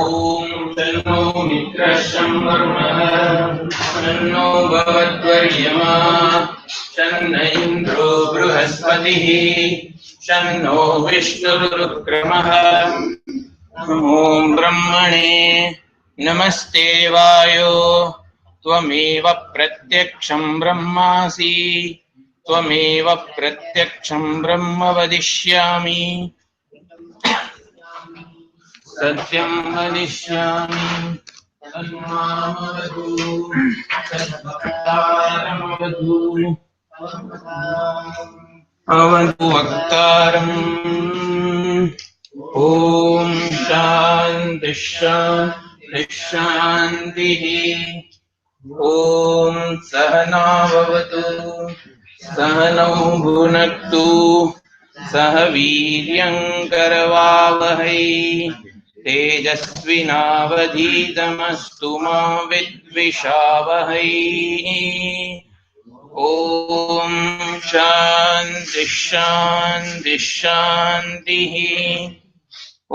ओम तन्नो मित्रशं वर्मः तन्नो भवद्वर्यमा शन्न इन्द्रो बृहस्पतिः शन्नो विष्णुरुक्रमः। ओम ब्रह्मणे नमस्ते वायो त्वमेव प्रत्यक्षं ब्रह्मासि त्वमेव प्रत्यक्षं ब्रह्म वदिष्यामि सत्यं वदिष्यामि तन्मामवतु तद्भक्तारमवतु अवतु वक्तारम्। ॐ शान्ति शान्ति शान्तिः। ॐ सहनाववतु सहनौ भुनक्तु सह वीर्यङ्करवावहै तेजस्विनावधीतमस्तु मा विद्विषावहै। ॐ शान्ति शान्ति शान्तिः। ॐ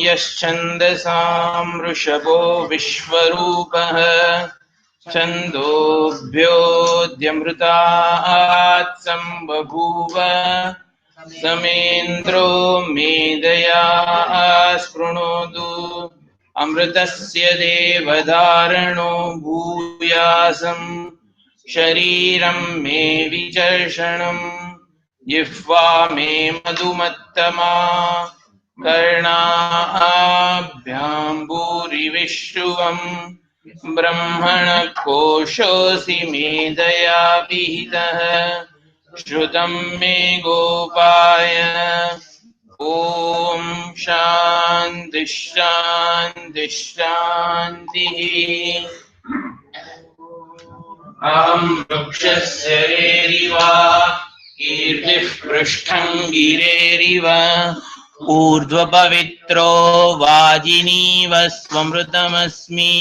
यश्छन्दसां वृषभो विश्वरूपः छन्दोभ्योऽध्यमृतात् सम्बभूव समेन्द्रो मेधया स्पृणोतु अमृतस्य देवधारणो भूयासं शरीरं मे विचर्षणं जिह्वा मे मधुमत्तमा कर्णाभ्यां भूरिविश्रुवम् ब्रह्मणकोशोऽसि मेधया विहितः श्रुतं मे गोपाय। ॐ शान्ति शान्ति शान्तिः। अहं वृक्षस्य रेरिव कीर्तिः पृष्ठं गिरेरिव ऊर्ध्वपवित्रो वाजिनीव स्वमृतमस्मि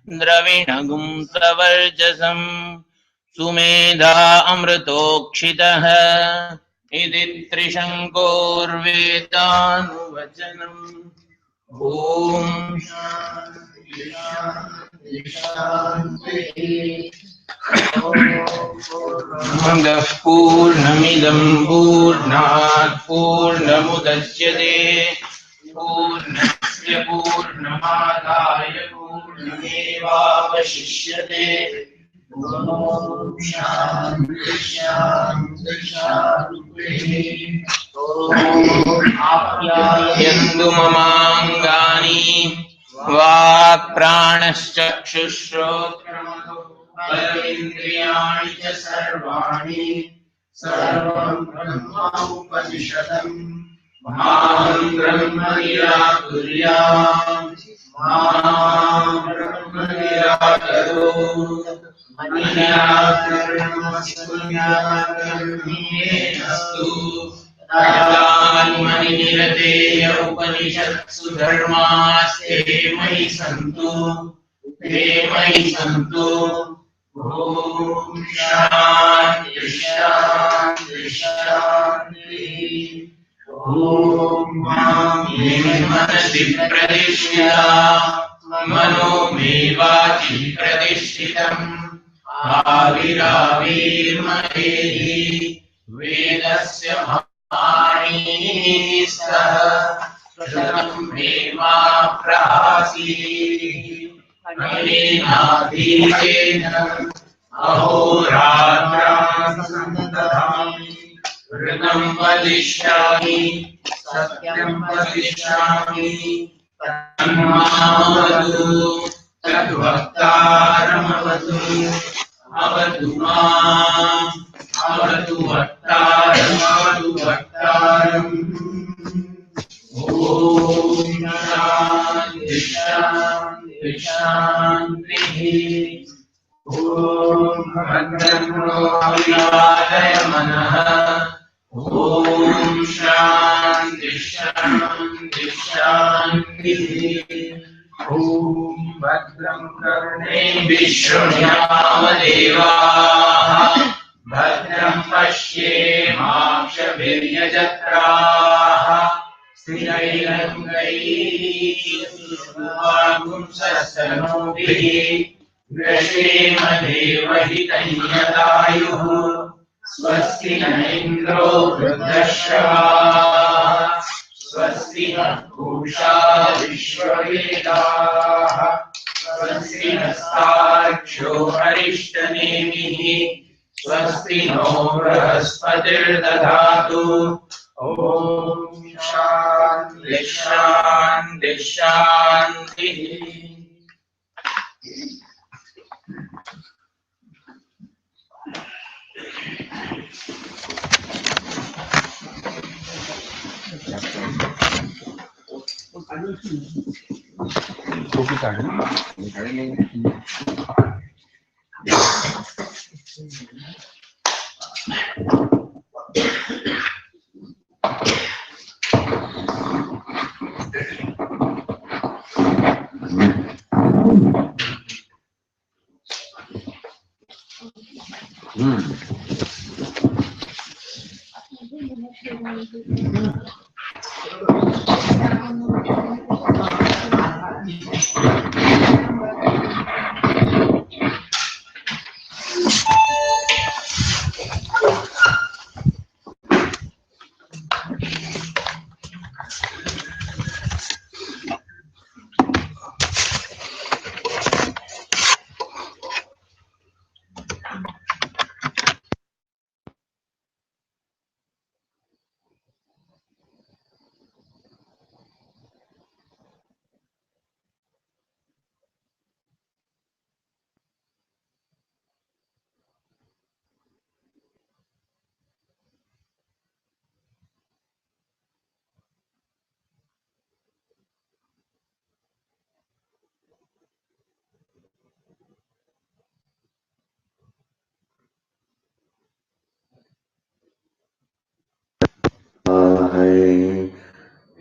द्रविणगुं प्रवर्चसम् सुमेधा अमृतोक्षितः इति त्रिशङ्कोर्वेदानुवचनम्। ॐ पूर्णमदः पूर्णमिदं पूर्णात् पूर्णमुदच्यते पूर्णस्य पूर्णमादाय पूर्णमेवावशिष्यते। ॐ शान्ति शान्ति शान्तिः। ॐ आप्यायन्तु ममाङ्गानि वाक्प्राणश्चक्षुश्रोत्रमथो बलमिन्द्रियाणि च सर्वाणि सर्वं ब्रह्मोपनिषदम् मां ब्रह्म निराकुर्यात् मां ब्रह्म निराकरोत् निराकरणमस्तु निराकरणीयेनस्तु तदात्मनिरतेय उपनिषत्सु धर्मास्ते मयि सन्तु ते मयि सन्तु। ॐ शान्ति शान्ति शान्तिः। ॐ मां मे मनसि प्रतिष्ठिता मनो मे वाचि प्रतिष्ठितम् आविराविर्महेहि वेदस्य महाणीः सह श्रुतं मे मा प्रहासीः अनेनाधीतेन अहोरात्रान् सन्दधामि ऋतं वदिष्यामि सत्यं वदिष्यामि तन्मामवतु तद्वक्तारमवतु अवतु माम् अवतु वक्तारमवतु वक्तारम्। ॐ शान्ति शान्ति शान्तिः। ॐ भद्रं नो अभिवादय मनः। ॐ शान्ति शान्ति शान्तिः। ॐ भद्रं कर्णेभिः शृणुयाम देवाः भद्रं पश्येमाक्षभिर्यजत्राः स्थिरैरङ्गैर्वागुंसस्तनूभिः व्यशेम देवहितं यदायुः स्वस्ति न इन्द्रो वृद्धश्रवाः स्वस्ति नः पूषा विश्ववेदाः स्वस्ति नस्तार्क्ष्यो अरिष्टनेमिः स्वस्ति नो बृहस्पतिर्दधातु ॐ शान्ति शान्ति शान्तिः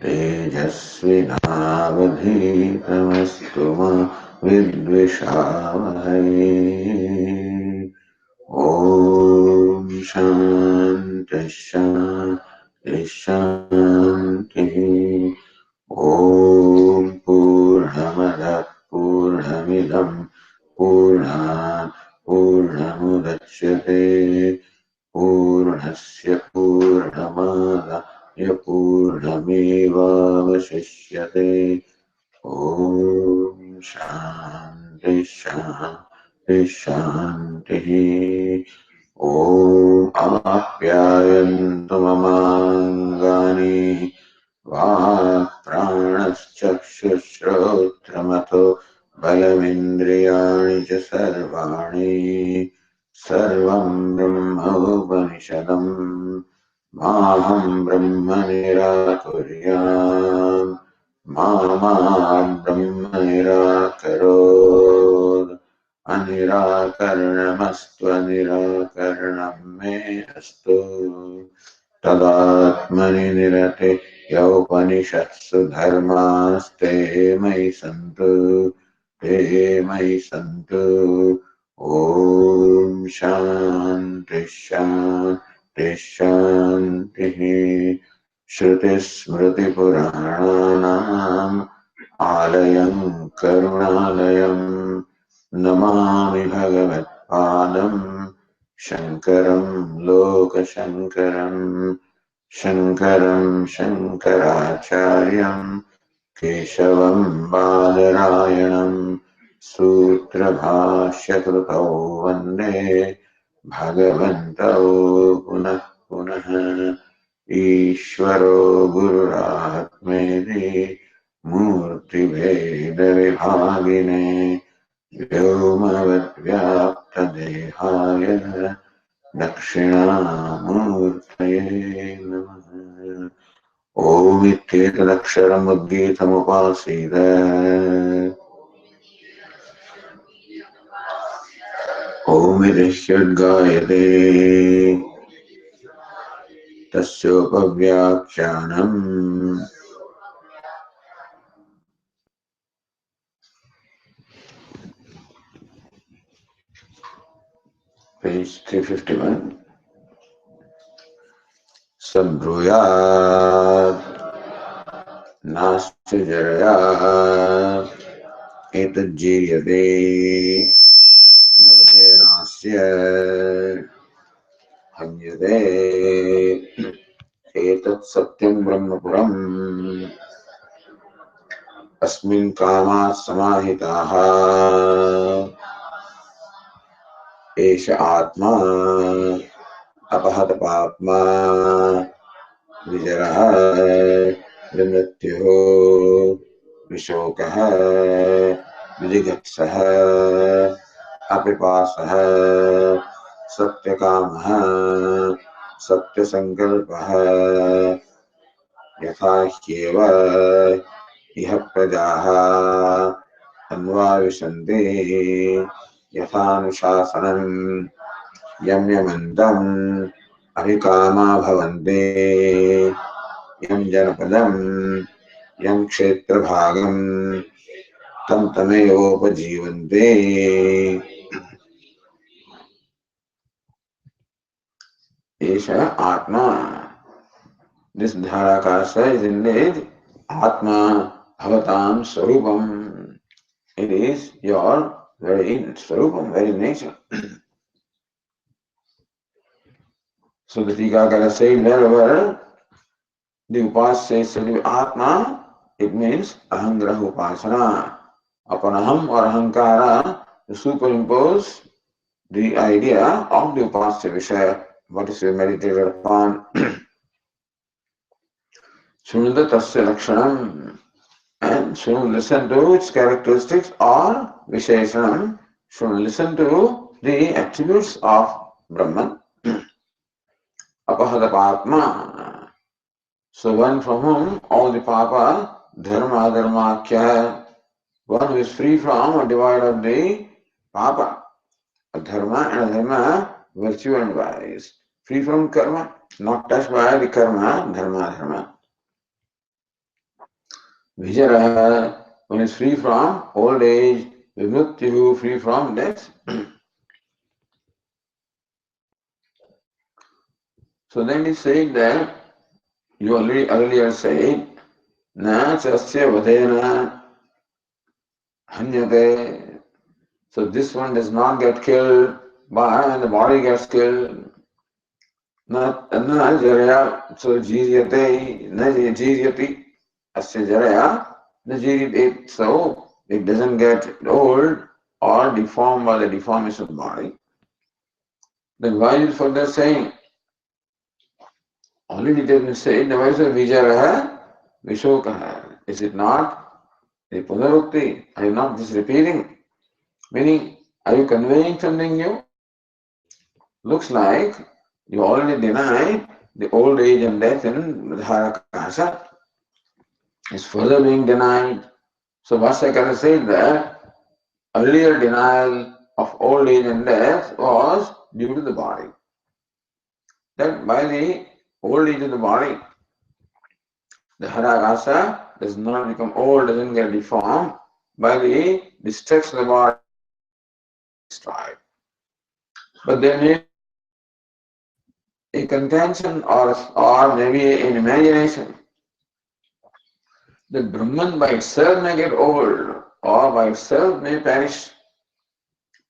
तेजस्विनावधीतमस्तु मा विद्विषावहै। ॐ शान्ति शान्ति शान्तिः। ॐ पूर्णमदः पूर्णमिदं पूर्णात् पूर्णमुदच्यते पूर्णस्य पूर्णमादाय पूर्णमेवावशिष्यते। ॐ शान्ति शान्ति शान्तिः। ॐ आप्यायन्तु ममाङ्गानि वाक्प्राणश्चक्षुश्रोत्रमथो बलमिन्द्रियाणि च सर्वाणि सर्वं ब्रह्मोपनिषदम् माहं ब्रह्म निराकुर्याम् मा ब्रह्म निराकरोत् अनिराकरणमस्तु अनिराकरणं मे अस्तु तदात्मनि निरते यौपनिषत्सु धर्मास्ते मयि सन्तु ते मयि सन्तु। ॐ शान्ति शान्ति शान्तिः। श्रुतिस्मृतिपुराणानाम् आलयं करुणालयं नमामि भगवत्पादं शङ्करं लोकशङ्करम् शङ्करं शङ्कराचार्यं केशवं बादरायणं सूत्रभाष्यकृतौ वन्दे भगवन्तौ पुनः पुनः। ईश्वरो गुरुरात्मेति मूर्तिभेदविभागिने व्योमवद्व्याप्तदेहाय दक्षिणामूर्तये नमः। ॐ इत्येतदक्षरमुद्गीतमुपासीद ॐ इति ह्युद्गायते तस्योपव्याख्यानम् पेज 351 स ब्रूयात् नास्य जरया एतज्जीर्यते नवते नास्य हन्यते एतत् सत्यं ब्रह्मपुरम् अस्मिन् कामाः समाहिताः एष आत्मा अपहत पाप्मा विजरः विमृत्युः विशोकः विजिगत्सः अपिपासः सत्यकामः सत्यसङ्कल्पः यथा ह्येव इह प्रजाः अन्वाविशन्ति यथानुशासनम् यं यमन्तम् अभिकामा भवन्ति यं जनपदम् यं क्षेत्रभागम् तं तमेवोपजीवन्ते एष आत्मा. This Dharakasa is indeed Atma Bhavatam Swarupam. It is your very Swarupam, very nature. So the Tikakara said wherever the Upas says Atma, it means Ahangraha Upasana. Upon Aham or Ahankara, to superimpose the idea of the Upasya Vishaya, what is meditated upon. Sunanda Tasya Lakshanam. And should listen to its characteristics or Visheshanam, should listen to the attributes of Brahman. Apahadapatma. So one from whom all the papa, dharma, dharmakya, one who is free from or devoid of the papa, a dharma and a dharma, virtue and vice, free from karma, not touched by the karma, dharma. Vijara, one is free from old age, vimukti, free from death. So then he said that you already earlier said, na chasya vadena hanyate. So this one does not get killed by and the body gets killed. Na jaraya, so jiryate, na jiryati, asya jaraya, na jiryate. So it doesn't get old or deformed by the deformation of the body. Then why is further saying? Already it has been said, the voice of Vijaraha, Vishokaha. Is it not the Punarukti? Are you not just repeating? Meaning, are you conveying something new? Looks like you already denied the old age and death in Dharakasa. It's further being denied. So Vasakara said that earlier denial of old age and death was due to the body. That by the old age of the body, the Harakasa does not become old, doesn't get deformed by the destruction of the body destroyed. But there may be a contention or maybe an imagination that Brahman by itself may get old or by itself may perish.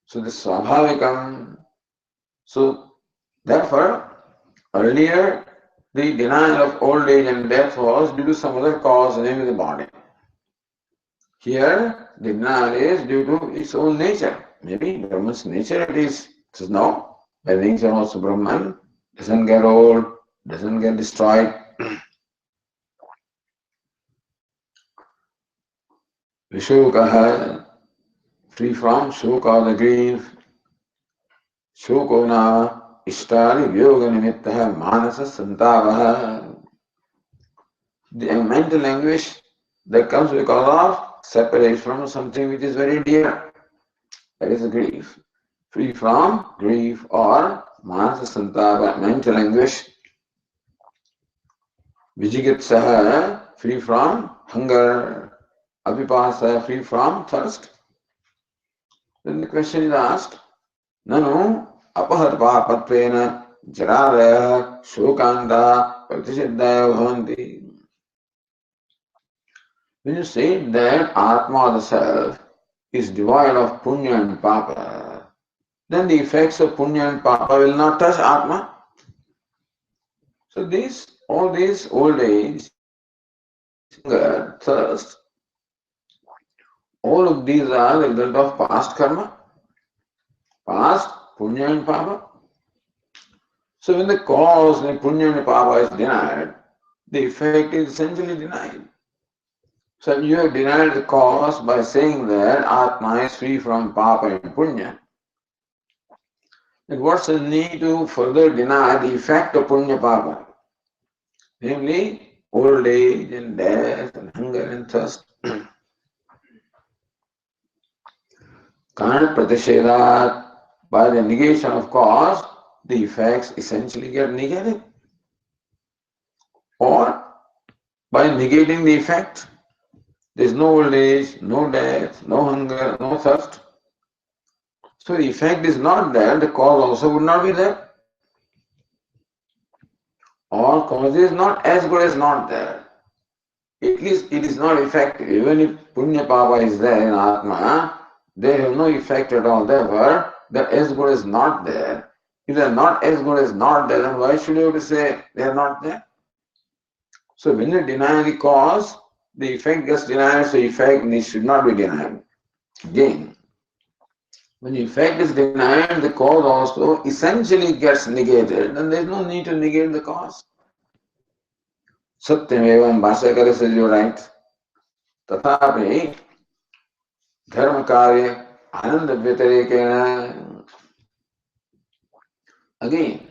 So this Swabhavikam. So therefore, earlier the denial of old age and death was due to some other cause, namely the body. Here, the denial is due to its own nature. Maybe Brahman's nature it is. It says no. By nature also Brahman doesn't get old, doesn't get destroyed. Vishokaha, free from shoka, the grief. Shokona, ishtari, yoga nimittaha, manasa santavaha. The mental anguish that comes because of separation from something which is very dear. That is grief. Free from grief or manasa santava, mental anguish. Vijigitsaha, free from hunger. Abhipasa, free from thirst. Then the question is asked, Nanu apahat papatvena jararaya shokanta pratisiddhaya bhavanti. When you say that Atma, the self, is devoid of punya and papa, then the effects of punya and papa will not touch Atma. So all these old age, hunger, thirst, all of these are the result of past karma, past punya and papa. So when the cause, when punya and papa is denied, the effect is essentially denied. So you have denied the cause by saying that Atma is free from papa and punya. Then what's the need to further deny the effect of punya papa? Namely, old age and death and hunger and thirst. Karna pratishedat, by the negation of cause, the effects essentially get negated. Or by negating the effect, there is no old age, no death, no hunger, no thirst. So the effect is not there, the cause also would not be there. Or cause is not as good as not there. At least it is not effective. Even if punya papa is there in Atma, they have no effect at all. Therefore, the as good as not there. If they are not as good as not there, then why should you have to say they are not there? So when you deny the cause, the effect gets denied, so effect should not be denied. Again, when the effect is denied, the cause also essentially gets negated, then there is no need to negate the cause. Satyamevam Bhashyakara says you right. Tathapi dharma karya ananda vyatirekena. Again,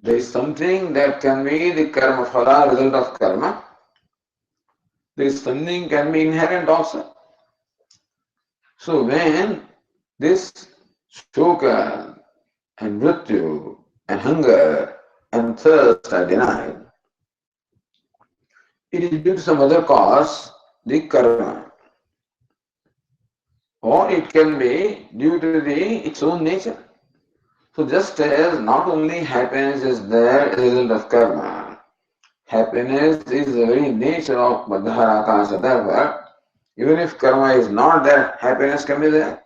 there is something that can be the karma phala, result of karma. There is something can be inherent also. So when this shoka and mrityu and hunger and thirst are denied, it is due to some other cause, the karma. Or it can be due to its own nature. So just as not only happiness is there as a result of karma, happiness is the very nature of Madhara Akasha. Therefore, even if karma is not there, happiness can be there.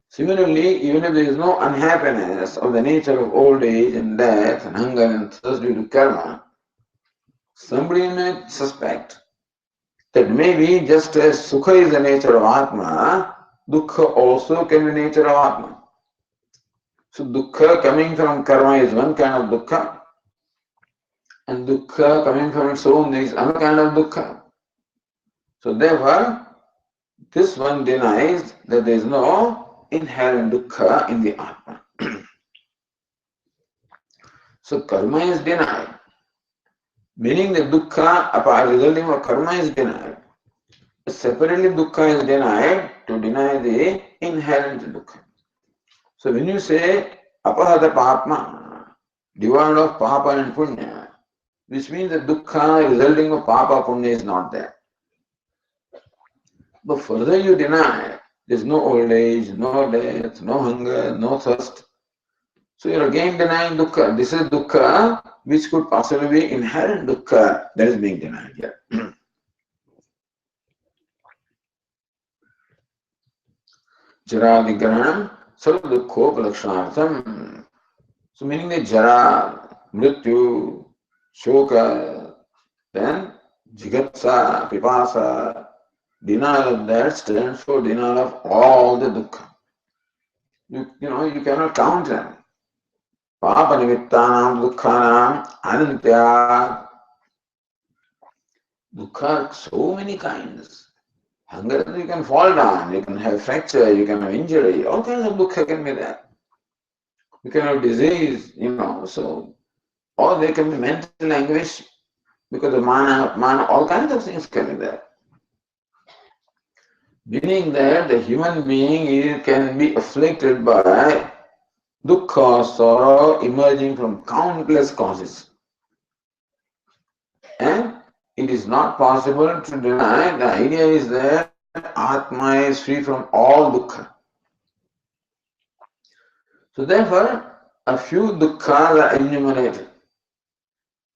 Similarly, even if there is no unhappiness of the nature of old age and death and hunger and thirst due to karma, somebody may suspect that maybe just as sukha is the nature of Atma, dukkha also can be nature of Atma. So dukkha coming from karma is one kind of dukkha, and dukkha coming from its own is another kind of dukkha. So therefore, this one denies that there is no inherent dukkha in the Atma. So karma is denied, meaning that dukkha resulting from karma is denied. Separately, dukkha is denied to deny the inherent dukkha. So when you say apahata papma, devoid of papa and punya, which means that dukkha resulting from papa punya is not there. But further you deny, there is no old age, no death, no hunger, no thirst. So you are again denying dukkha. This is dukkha which could possibly be inherent dukkha that is being denied here. Jara vigrahanam sarva dukkhopalashanartham. So meaning that jara, mrityu, shoka, then jigatsa, pipasa, denial of that stands for denial of all the dukkha. You cannot count them. Papa nimittanam dukkhanam anantya. Dukkha, so many kinds. Hunger, you can fall down, you can have fracture, you can have injury, all kinds of dukkha can be there. You can have disease, so, or there can be mental anguish because of mana, all kinds of things can be there. Meaning that the human being can be afflicted by dukkha, sorrow emerging from countless causes. And it is not possible to deny, the idea is that Atma is free from all dukkha. So therefore, a few dukkhas are enumerated.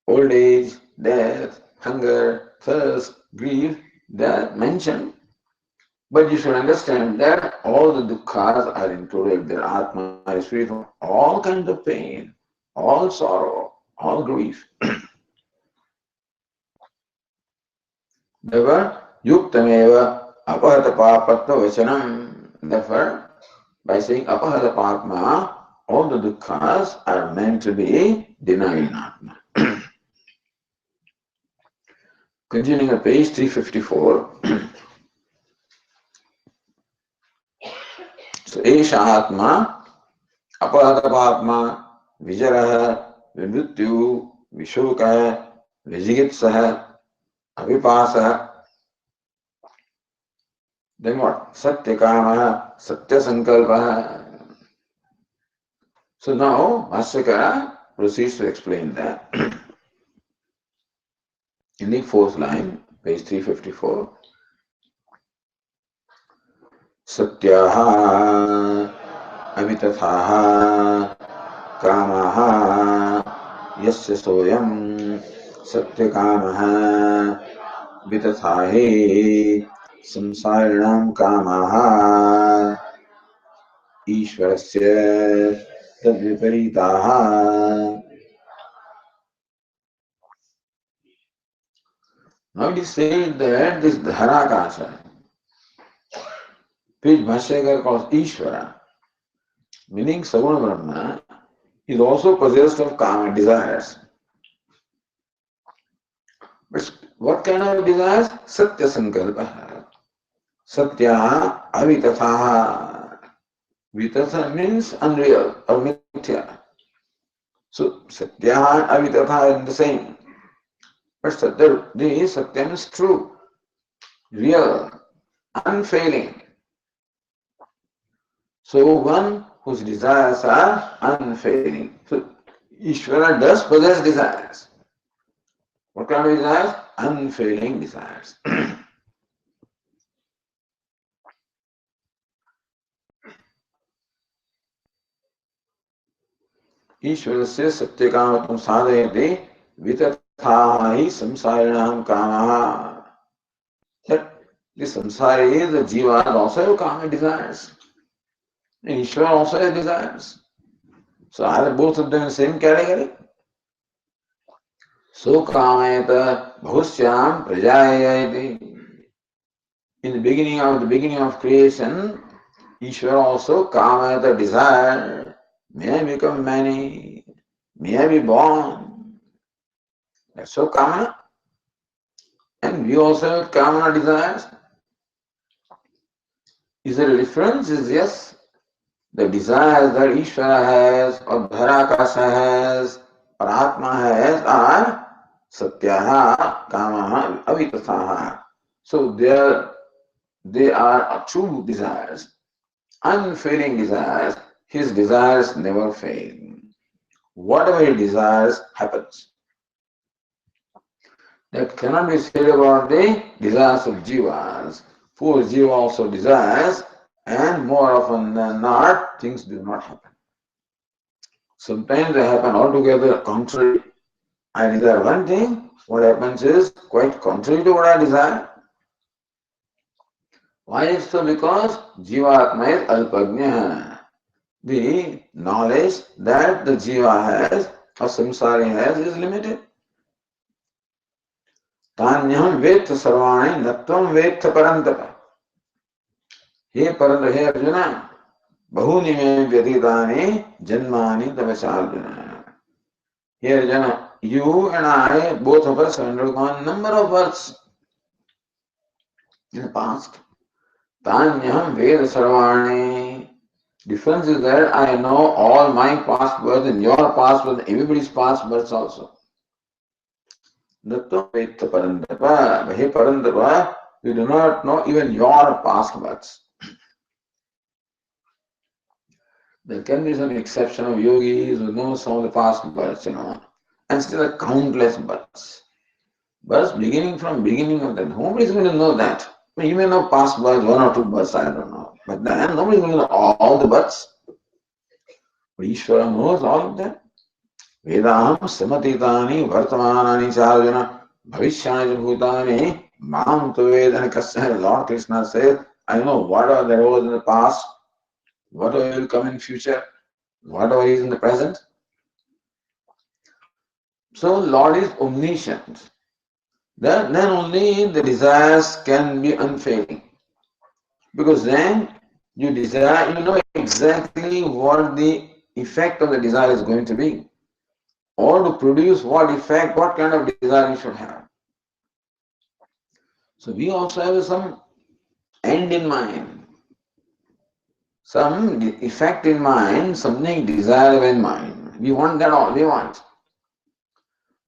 Old age, death, hunger, thirst, grief, they are mentioned. But you should understand that all the dukkhas are included. Their Atma is free from all kinds of pain, all sorrow, all grief. Therefore, yuktameva apahata papatva vachanam. Therefore, by saying apahata papma, all the dukkhas are meant to be denied in Atma. Continuing at page 354. So, Esha Atma, apahata papma, vijaraha, vimrityu, vishokaha, vijigitsaha, avipasa. Then what? Satyakama, Satyasankalpa. So now Bhashyakara proceeds to explain that in the fourth line, page 354. Satyaha avitathaha kamaha yasya soyam satyakamaha vitathahe samsarinam kamaha ईश्वरस्य तद्विपरीताः. Now it is said that this Dharakasha, which Bhashyakar calls Ishvara, meaning Saguna Brahma, is also possessed of kama desires. But what kind of desires? Satya Sankalpa. Satya avitatha. Vitatha means unreal or mithya. So Satya and avitatha are the same. But Satya, the Satya is true, real, unfailing. So one whose desires are unfailing. So Ishvara does possess desires. What kind of desires? Unfailing desires. ईश्वरस्य सत्यकामत्वं साधयते वितथाः हि samsarinam kamaha. That the samsara is the jiva also have kama desires. And Ishvara also has desires. So are both of them in the same category? So kamayata bhavusyam prajayayati. In the beginning of creation, Ishvara also kamayata desire. May I become many? May I be born? That's so kamana. And we also have kamana desires. Is there a difference? Is yes. The desires that Ishvara has, or Dharakasha has, or Atma has are Satyaha, Kamaha, Avitathaha. So they are true desires, unfailing desires. His desires never fail. Whatever he desires happens. That cannot be said about the desires of jivas. For jiva also desires, and more often than not, things do not happen. Sometimes they happen altogether contrary. I desire one thing, what happens is quite contrary to what I desire. Why is so? Because jivatma is alpagnya. The knowledge that the jiva has or samsari has is limited. Tanyam vetha sarvani natvam vetha parantapa. He Arjuna, bahuni me vyatitani janmani tavacharjuna. Here Arjuna, you and I, both of us have undergone number of births in the past. Tanyam Veda Sarvani. Difference is that I know all my past births and your past births, everybody's past births also. Natto Veta Parantapa. He Parantapa, you do not know even your past births. There can be some exception of yogis who know some of the past births, and still are countless births. Births beginning from beginning of that. Nobody is going to know that. You may know past births, one or two births, I don't know. But then nobody is going to know all the births. But Ishvara knows all of them. Vedaham samatitani vartamanani charjana bhavishyani bhutani mam tu vedana kasya. Lord Krishna says, I know whatever there was in the past, whatever will come in future, whatever is in the present. So Lord is omniscient. Then only the desires can be unfailing. Because then you desire, you know exactly what the effect of the desire is going to be. Or to produce what effect, what kind of desire you should have. So we also have some end in mind, some effect in mind, something desirable in mind. We want that all, we want.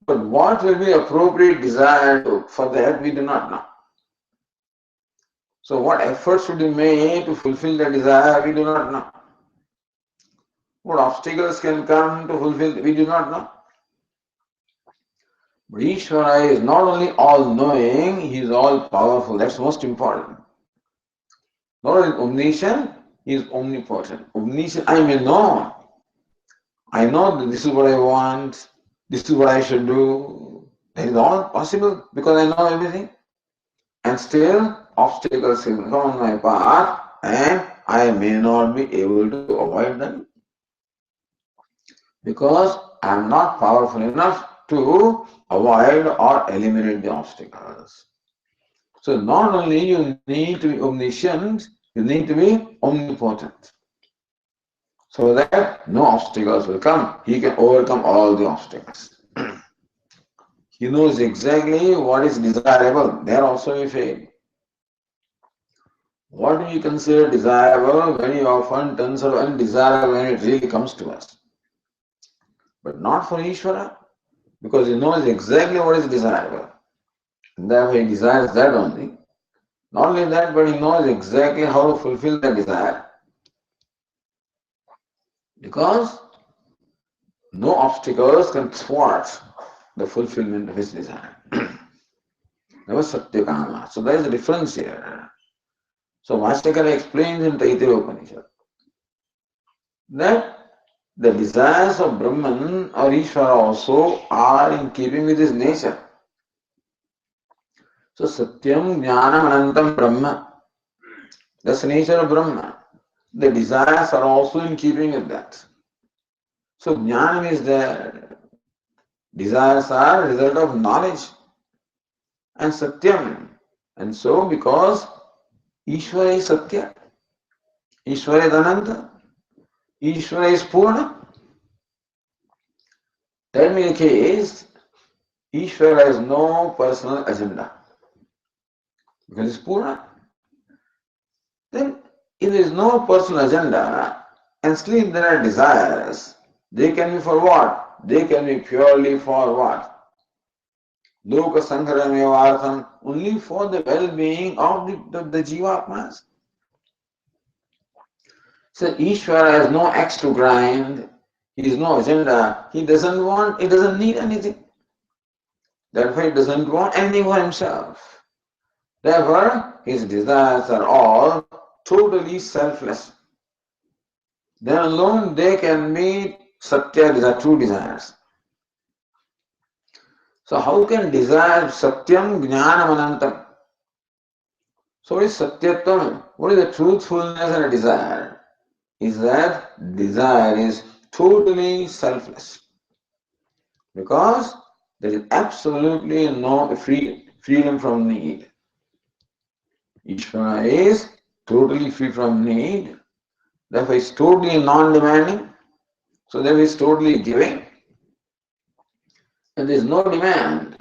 But what will be appropriate desire for that, we do not know. So what efforts should be made to fulfill the desire, we do not know. What obstacles can come to fulfill, we do not know. But Ishvara is not only all-knowing, he is all-powerful. That's most important. Not only omniscient, he is omnipotent. Omniscient, I may know. I know that this is what I want, this is what I should do. That is all possible because I know everything. And still, obstacles will come on my path and I may not be able to avoid them because I am not powerful enough to avoid or eliminate the obstacles. So not only you need to be omniscient, you need to be omnipotent. So that no obstacles will come. He can overcome all the obstacles. He knows exactly what is desirable. There also we fail. What we consider desirable very often turns out undesirable when it really comes to us. But not for Ishvara, because he knows exactly what is desirable. And therefore he desires that only. Not only that, but he knows exactly how to fulfill that desire. Because no obstacles can thwart the fulfillment of his desire. That was Satyakama. So there is a difference here. So Vastakara explains in Taittiriya Upanishad that the desires of Brahman or Ishvara also are in keeping with his nature. So Satyam Jnanam Anantam Brahma. That's the nature of Brahma. The desires are also in keeping with that. So Jnanam is there. Desires are a result of knowledge and Satyam. And so because Ishvara is Satya, Ishvara is Ananta, Ishvara is Purna. Tell me a case, Ishvara has no personal agenda. Because it's Purna. Then if there is no personal agenda and still there are desires, they can be for what? They can be purely for what? Loka Sangharamevartham, only for the well-being of the Jivatmas. So Ishvara has no axe to grind, he has no agenda, he doesn't need anything. Therefore he doesn't want anything for himself. Therefore his desires are all totally selfless. Then alone they can meet Satya, these are true desires. So how can desire Satyam Jnanam Anantam? So what is Satyatvam? What is the truthfulness and a desire? Is that desire is totally selfless. Because there is absolutely no freedom from need. Ishvara is totally free from need. Therefore, he is totally non-demanding. So therefore, he is totally giving. And there is no demand.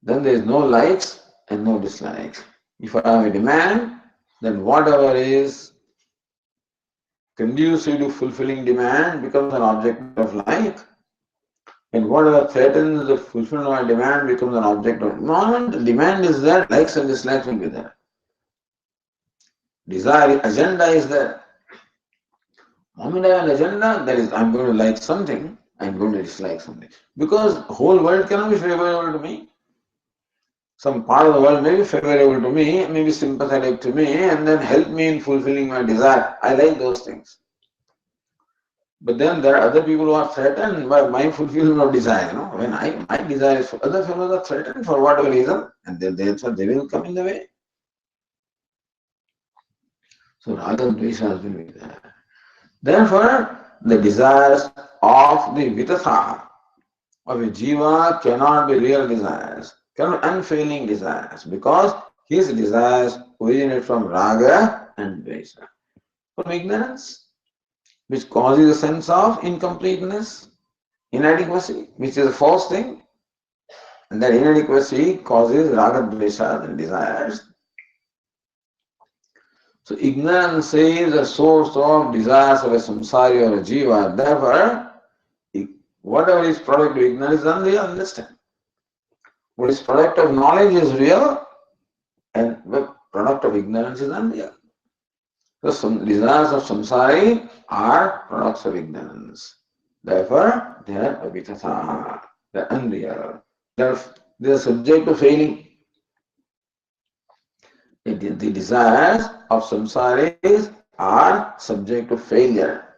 Then there is no likes and no dislikes. If I have a demand, then whatever is conducive to fulfilling demand becomes an object of like, and whatever threatens the fulfillment of my demand becomes an object of. The moment the demand is there, likes and dislikes will be there. Desire, agenda is there. The moment I have an agenda, that is, I'm going to like something, I'm going to dislike something. Because the whole world cannot be favorable to me. Some part of the world may be favorable to me, may be sympathetic to me, and then help me in fulfilling my desire. I like those things. But then there are other people who are threatened by my fulfillment of desire. When my desire is for other fellows are threatened for whatever reason, and then they will come in the way. So raga dveshas will be there. Therefore, the desires of the vitatha of a jiva cannot be real desires, cannot be unfailing desires, because his desires originate from raga and dvesha, from ignorance, which causes a sense of incompleteness, inadequacy, which is a false thing, and that inadequacy causes raga dvesha and desires. So ignorance is a source of desires of a samsari or a jiva. Therefore, whatever is product of ignorance is unreal, understand. What is product of knowledge is real, and the product of ignorance is unreal. So some desires of samsari are products of ignorance. Therefore, they are avitatha, they are unreal. They are subject to failing. The desires of samsaris are subject to failure.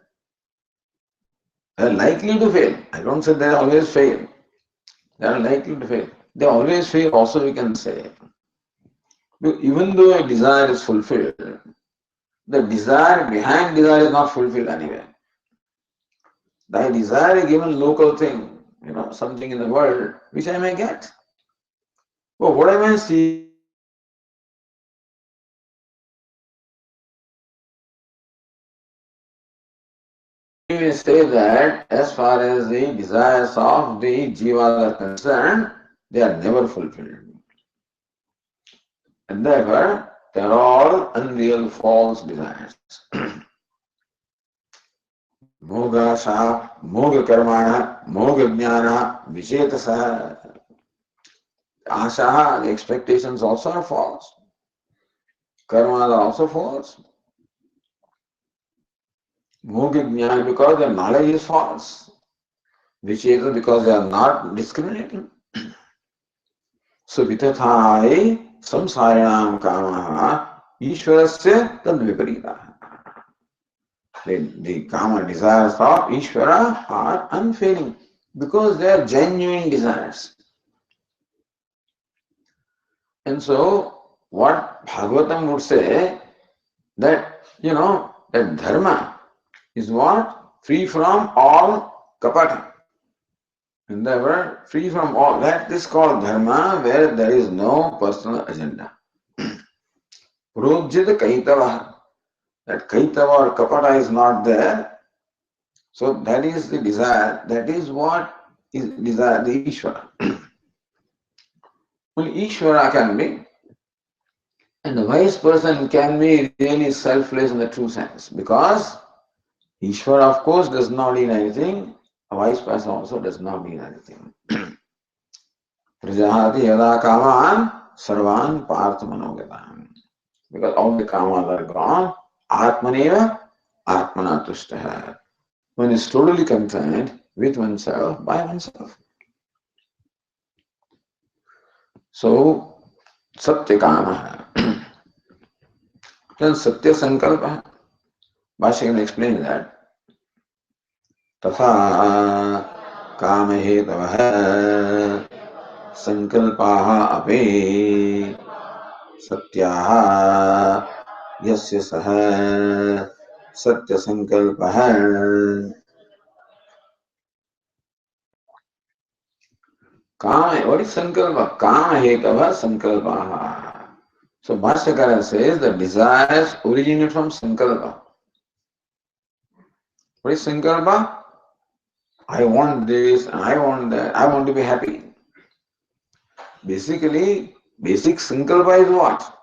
They are likely to fail. I don't say they always fail. They are likely to fail. They always fail also, we can say. Even though a desire is fulfilled, the desire behind desire is not fulfilled anyway. Thy desire is given local thing, something in the world which I may get. But what am I seeking in the world? We may say that as far as the desires of the jivas are concerned, they are never fulfilled. And therefore, they are all unreal false desires. Mogasha, moga karmana, moga jnana, vichetasa. Asha, the expectations also are false. Karmas are also false. Moga jnana, because their knowledge is false. Vicheta, because they are not discriminating. So vitathai samsarinam kamaha ishvarasya tad viparita. The kama desires of Ishvara are unfailing because they are genuine desires. And so, what Bhagavatam would say that, that dharma is what? Free from all kapata. And the word free from all, that is called dharma where there is no personal agenda. Projjita kaitava, that kaitava or kapata is not there. So that is the desire, that is what is desire, the Ishvara. Only Ishvara can be, and the wise person can be really selfless in the true sense, because Ishvara of course does not need anything, a wise person also does not need anything. Prajahati yada kaman sarvan partha manogatan. Because all the kamas are gone, atmaneva atmana tushtaha. One is totally content with oneself, by oneself. So, satya kama. Then satya sankalpa. Bhashya can explain that. तथा कामहेतवः संकल्पाः अपि सत्याः यस्य सः सत्यसंकल्पः. काम, what is sankalpa? Kamahetavah sankalpaः. So Bhashyakara says the desires originate from sankalpa. What is sankalpa? I want this, I want that, I want to be happy. Basically, basic sankalpa is what?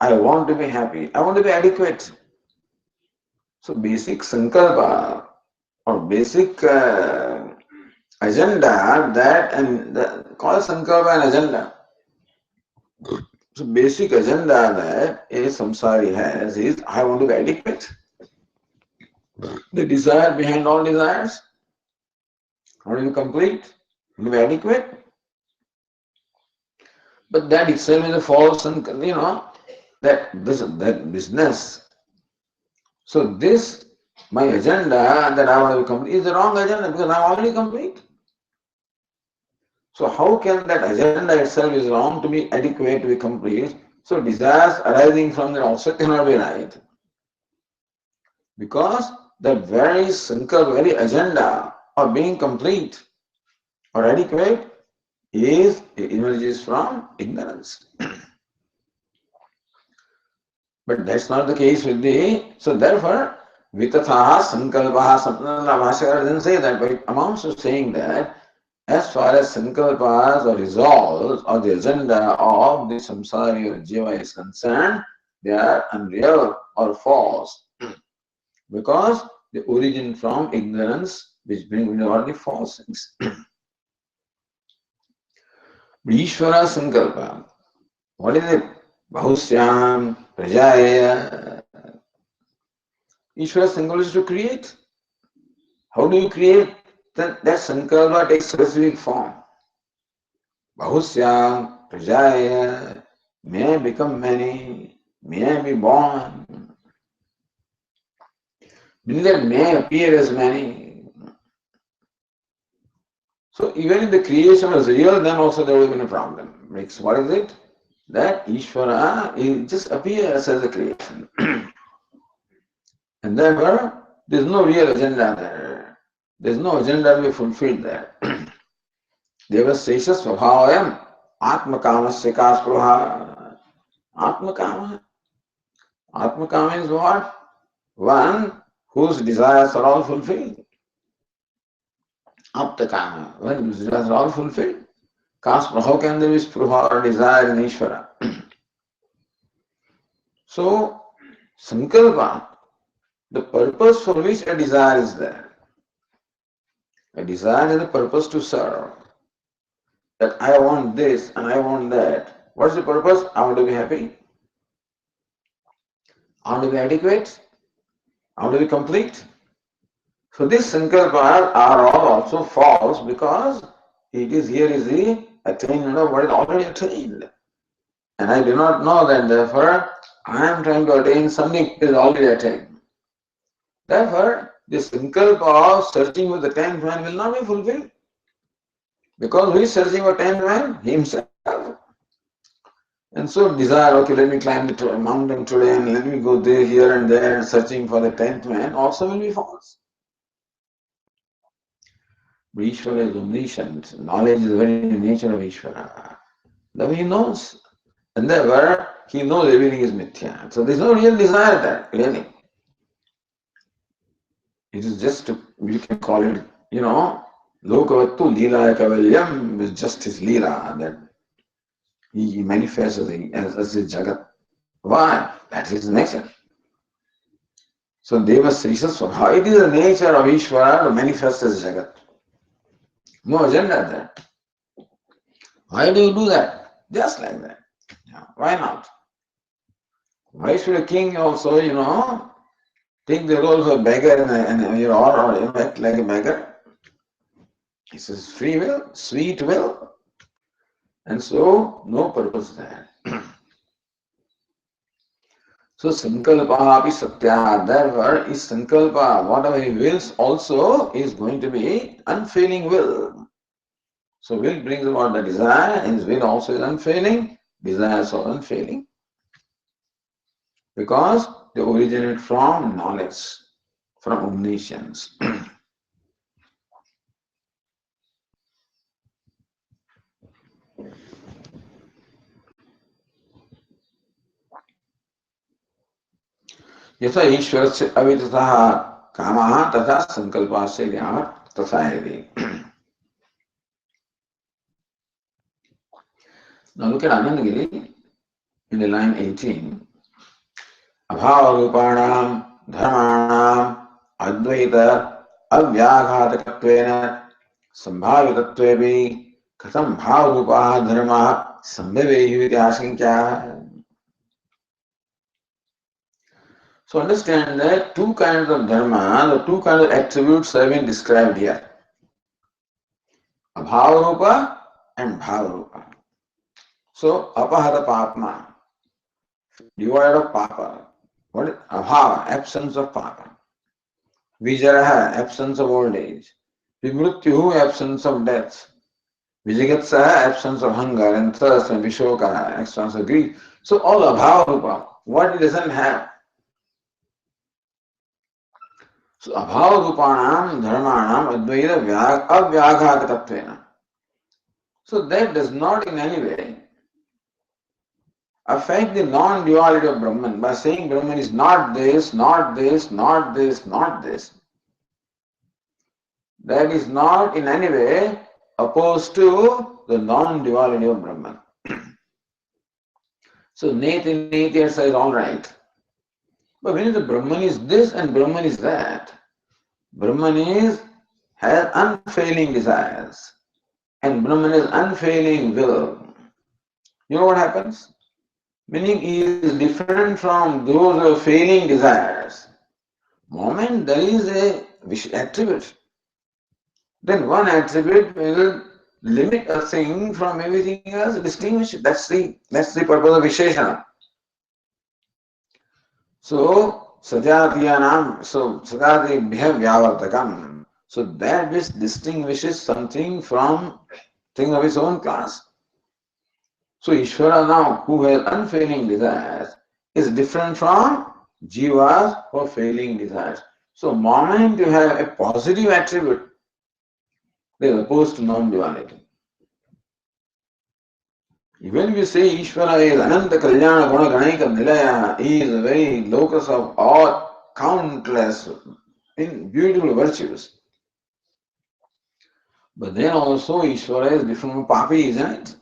I want to be happy, I want to be adequate. So basic sankalpa or basic agenda that and call sankalpa an agenda. So basic agenda that a samsari has is I want to be adequate. The desire behind all desires. I want to be complete, I want to be adequate. But that itself is a false and that business. So this My agenda that I want to be complete is the wrong agenda because I'm already complete. So how can that agenda itself is wrong to be adequate to be complete? So desires arising from that also cannot be right. Because the very sankalpa, very agenda of being complete or adequate emerges from ignorance. But that's not the case with so therefore, vitathaha sankalpaha sampanna Bhashyakara didn't say that, but it amounts to saying that as far as sankalpas or resolves or the agenda of the samsari or jiva is concerned, they are unreal or false because they origin from ignorance which brings about the false things. Ishvara sankalpa, what is it? Bahusyam, prajaya. Ishvara sankalpa is to create. How do you create? That sankalpa takes specific form. Bahusyam, prajaya, may I become many, may I be born. Meaning that may appear as many. So even if the creation was real, then also there would have been a problem. What is it? That Ishvara it just appears as a creation. And therefore, there is no real agenda there. There is no agenda to be fulfilled there. Devasesha svabhavayam atmakamasya kaspruha. Atmakama. Atmakama is what? One whose desires are all fulfilled. Aptakama, one whose desires are all fulfilled. Kaspruha, how can there be spruha or desire in Ishvara? So, sankalpa, the purpose for which a desire is there. A desire is the purpose to serve. That I want this and I want that. What's the purpose? I want to be happy. I want to be adequate. I want to be complete. So these sankalpas are all also false because it is here is the attainment of what is already attained. And I do not know that therefore I am trying to attain something that is already attained. Therefore, this sankalpa of searching for the 10th man will not be fulfilled. Because who is searching for 10th man? Himself. And so desire, okay, let me climb the mountain today and let me go there, here and there and searching for the 10th man also will be false. Ishvara is omniscient. Knowledge is the very nature of Ishvara. Now he knows. And therefore, he knows everything is mithya. So there is no real desire there, really. It is just, you can call it, Lokavattu Leela Kavalyam is just his Leela, that he manifests as his Jagat. Why? That is his nature. So Deva Srisha Swabha, it is the nature of Ishvara to manifest as Jagat. No agenda there. Why do you do that? Just like that. Why not? Why should a king also, take the role of a beggar or act like a beggar? It's his free will, sweet will. And so, no purpose there. So, sankalpa api satya, therefore, is sankalpa, whatever he wills also is going to be unfailing will. So, will brings about the desire, and his will also is unfailing, desires are unfailing. Because they originate from knowledge, from omniscience. यथा ईश्वर से अवितः कामः तथा संकल्पस्य ज्ञानः तथा यदि. Now look at Anandagiri in the line 18. अभावरूपाणां धर्माणां अद्वैत अव्याघातकत्वेन संभावितत्वेपि कथं भावरूपाः धर्माः संभवेयुः इति आशङ्क्याः. So understand that two kinds of dharma, the two kinds of attributes have been described here. Abhavarupa and Bhavarupa. So apahata papma, devoid of papa. What is abhava? Absence of papa. Vijaraha, absence of old age. Vimrutyuhu, absence of death. Vijigatsaha, absence of hunger and thirst, and Vishoka, absence of grief. So all abhava rupa, what it doesn't have. So abhava rupanam dharmanam advaita avyaghatakattvena. So that does not in any way affect the non-duality of Brahman by saying Brahman is not this, not this, not this, not this. That is not in any way opposed to the non-duality of Brahman. So Neti Neti is all right. But when the Brahman is this and Brahman is that, Brahman has unfailing desires and Brahman has unfailing will. You know what happens? Meaning he is different from those who have failing desires. Moment there is a attribute, then one attribute will limit a thing from everything else, distinguish it. That's the purpose of Visheshana. So Sajatibhya Vyavartakam. So that which distinguishes something from thing of its own class. So Ishvara now, who has unfailing desires, is different from Jivas who have failing desires. So moment you have a positive attribute, they are opposed to non-duality. Even if you say Ishvara is Ananta Kalyana Guna Ganika Nilaya, he is a very locus of all countless in beautiful virtues. But then also Ishvara is different from Papi, isn't it?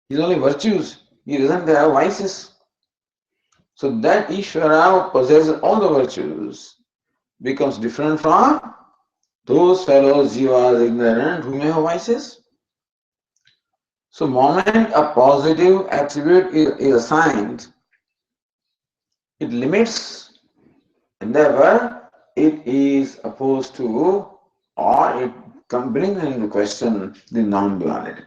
He is only virtues. He doesn't have vices. So that Ishvara possesses all the virtues becomes different from those fellows jivas ignorant who may have vices. So moment a positive attribute is assigned, it limits and therefore it is opposed to or it brings into question the non-duality.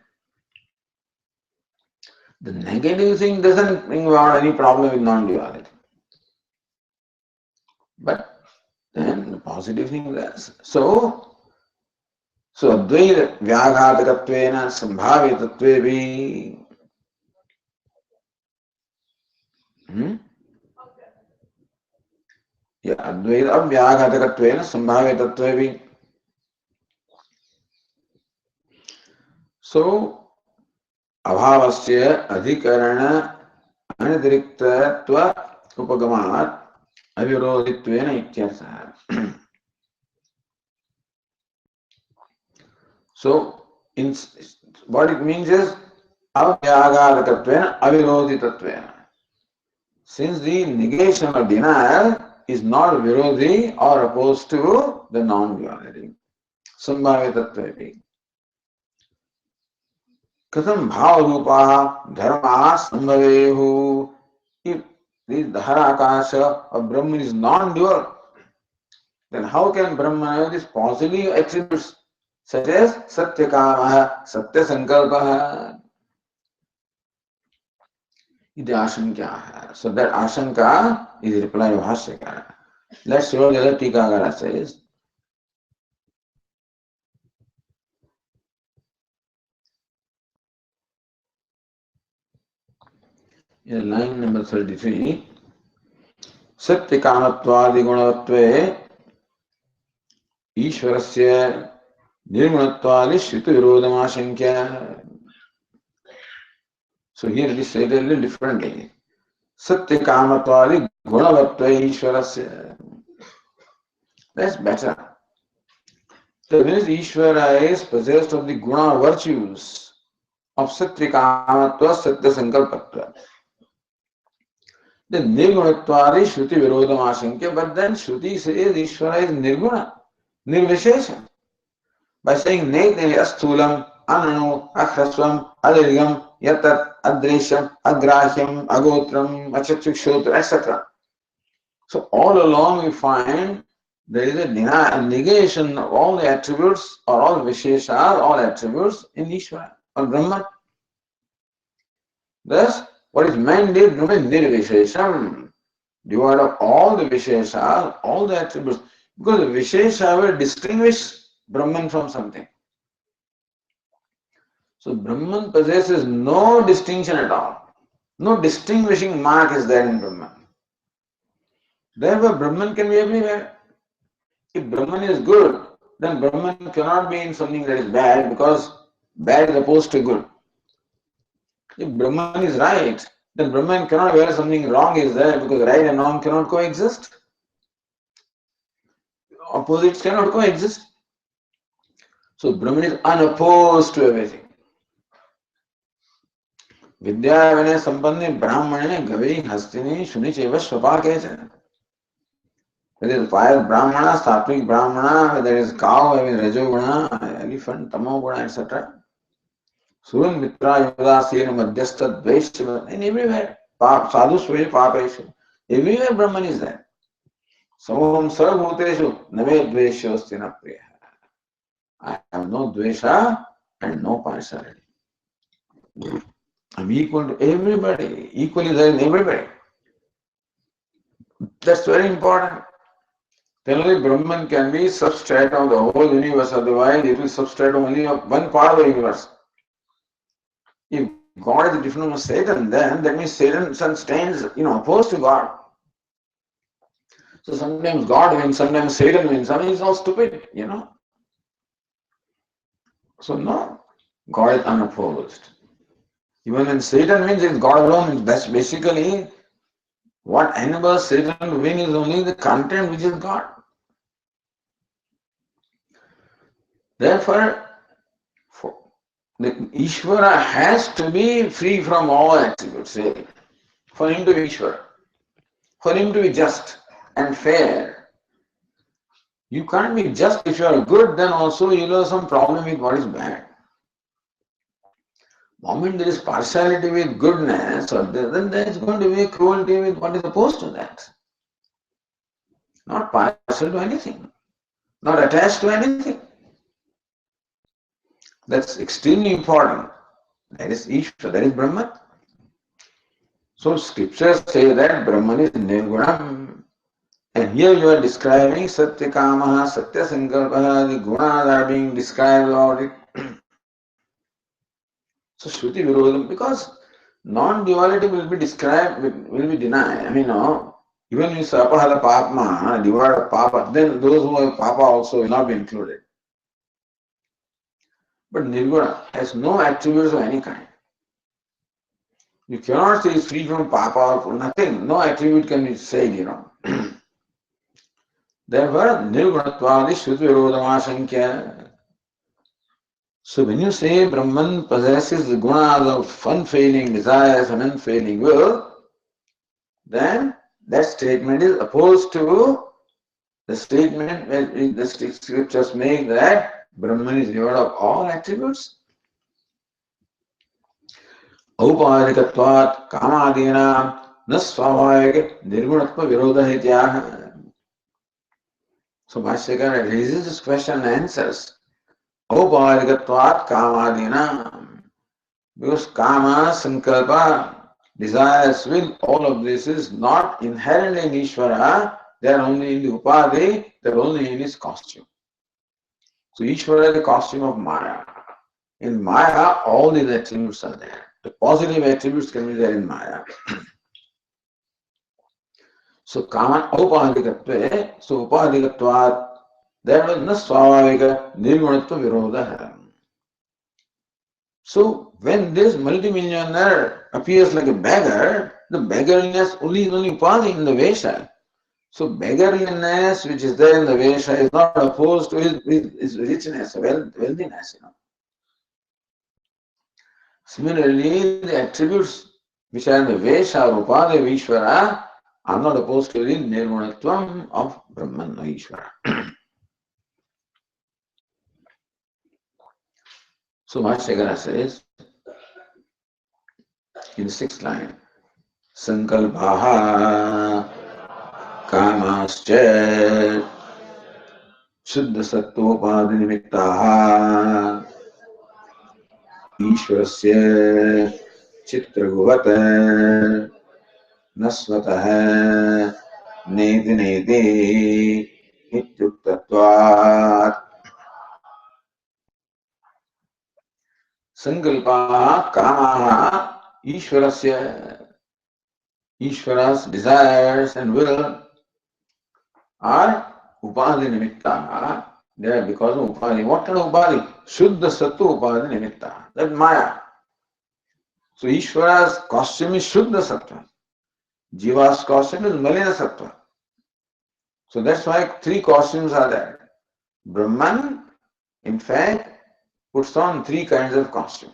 The negative thing doesn't bring about any problem with non-duality. But then the positive thing does. So Advaita Vyaghatakattvena Sambhavitatvevi. Yeah, Advaita Vyaghatakattvena Sambhavitatvevi. So Abhavasya Adhikarana Anadiriktva Upagamat Avirodhitvena Ityartha. So what it means is Avyaghatakattvena Avirodhitatvena. Since the negation or denial is not virodhi or opposed to the non-duality. Sambhavitatvevi. Katham bhavarupa dharma sambhavehu. If the dhara akasha of Brahman is non-dual, then how can Brahman have these positive attributes such as satyakamaha, satyasankalpaha? Iti ashankya. So that ashanka is the reply of Bhashyakara. Let's see what the other Tikagara says. In line number 33, Satya Kamattvadi Gunavatve Ishvarasya Nirgunatvadi Shritu Virodhamashankya. So here it is said a little differently. Satya Kamattvadi Gunavatve Ishvarasya. That's better. That means Ishvara is possessed of the guna virtues of Satya Kamatva, Satya Sankalpatva. Then Nirgunatvadi Shruti Virodhamashankya, but then Shruti says Ishvara is Nirguna, Nirvishesha. By saying Netni Asthulam, Ananu, Akrasvam, Adirgam, Yatat, Adresham, Agrahyam, Agotram, Achachukshotra, etc. So all along we find there is a negation of all the attributes or all Visheshas, all attributes in Ishvara or Brahman. Thus, what is meant is Brahman Nirvishesham, devoid of all the Visheshas, all the attributes. Because Vishesha will distinguish Brahman from something. So Brahman possesses no distinction at all. No distinguishing mark is there in Brahman. Therefore, Brahman can be everywhere. If Brahman is good, then Brahman cannot be in something that is bad because bad is opposed to good. If Brahman is right, then Brahman cannot be where something wrong is there because right and wrong cannot coexist. Opposites cannot coexist. So Brahman is unopposed to everything. Vidya Vinay Sampannī Brahmane Gavi Hastini Shunicheva Swapakece. Whether it is fire Brahmana, Sattvic Brahmana, whether it is cow, whether it is Rajoguna, elephant, Tamoguna, etc. Surun Mitra Yudasena Madhyastha Dveshya, and everywhere. Sadhu Swaya Papeshu. Everywhere Brahman is there. Samam Sarvabhuteshu Nave Dveshya Stina Priya. I have no Dvesha and no partiality. I'm equal to everybody, equally there in everybody. That's very important. Then only Brahman can be substrate of the whole universe, otherwise it will substrate only of one part of the universe. If God is different from Satan, then that means Satan stands, opposed to God. So sometimes God wins, sometimes Satan wins. I mean, it's all stupid, So no, God is unopposed. Even when Satan wins, it's God alone. That's basically what enables Satan to win is only the content which is God. Therefore, the Ishvara has to be free from all attributes, really, for him to be Ishvara, for him to be just and fair. You can't be just if you are good, then also you'll have some problem with what is bad. The moment there is partiality with goodness, then there is going to be cruelty with what is opposed to that. Not partial to anything, not attached to anything. That's extremely important. That is Ishvara, that is Brahman. So scriptures say that Brahman is Nirgunam. And here you are describing Satya Kamaha, Satya Sankalpaha, the gunas are being described about it. So Shruti Virodham, because non-duality will be described, will be denied. I mean, even if Sapahala Papma, devoid of Papa, then those who have Papa also will not be included. But Nirguna has no attributes of any kind. You cannot say it's free from Papa or nothing. No attribute can be said, Therefore, Nirgunatvadi Shruti Virodhamasankya. So when you say Brahman possesses the gunas of unfailing desires and unfailing will, then that statement is opposed to the statement where the scriptures make that Brahman is devoid of all attributes. Aupadikatvat kamadina na swabhavika nirgunatva virodha hityaha. So Bhashyakara raises this question and answers. Aupadikatvat kamadina. Because kama, sankalpa, desires, will, all of this is not inherent in Ishvara, they are only in the upadhi, they are only in his costume. So Ishvara is the costume of Maya. In Maya, all these attributes are there. The positive attributes can be there in Maya. So kama upadhikatve, so upadhikatvat, there was no swavavika nirgunatva virodha. So when this multimillionaire appears like a beggar, the beggarliness only is only upadhi in the Vesha. So beggarliness which is there in the Vesha is not opposed to his richness, wealthiness. Similarly, the attributes which are in the Vesha or upadhi of Ishvara are not opposed to the nirgunatvam of Brahman or Ishvara. So Bhashyakara says in the 6th line, Sankalpaha Kamascha Shuddha Sattvopadhi Nimittaha Ishvarasya Chitraguvat Nasvataha Neti Neti इत्युक्तत्वात् संकल्पाः कामाः Ishvara's desires and will are upadhi nimitta. They are because of upadhi. What kind of upadhi? Shuddha sattva upadhi nimitta. That maya. So Ishvara's costume is Shuddha sattva. Jiva's costume is Malina sattva. So that's why three costumes are there. Brahman, in fact, puts on three kinds of costume.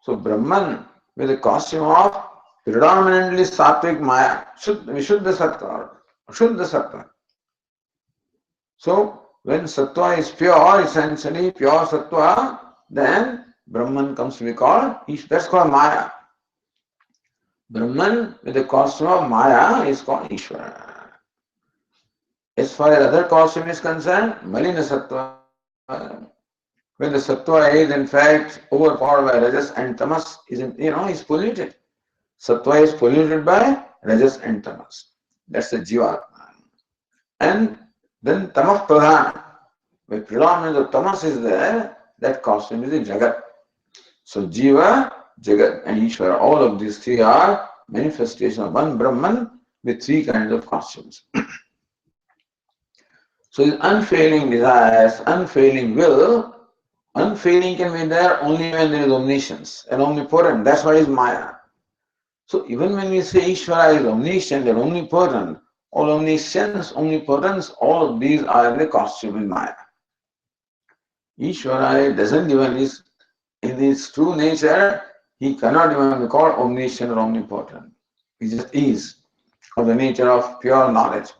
So Brahman with the costume of predominantly sattvic maya, Vishuddha sattva, Shuddha sattva. So when sattva is pure, essentially pure sattva, then Brahman comes to be called, that's called maya. Brahman with the costume of maya is called Ishvara. As far as other costume is concerned, Malina sattva. When the sattva is in fact overpowered by rajas and tamas, is polluted. Sattva is polluted by rajas and tamas. That's the jiva. And then tamah pradhana. When predominance of tamas is there, that costume is the jagat. So jiva, jagat and Ishvara, all of these three are manifestation of one Brahman with three kinds of costumes. So his unfailing desires, unfailing will, unfailing can be there only when there is omniscience and omnipotent. That's why it's Maya. So even when we say Ishvara is omniscient and omnipotent, all omniscience, omnipotence, all of these are the costume in Maya. Ishvara doesn't even, in his true nature, he cannot even be called omniscient or omnipotent. He just is of the nature of pure knowledge.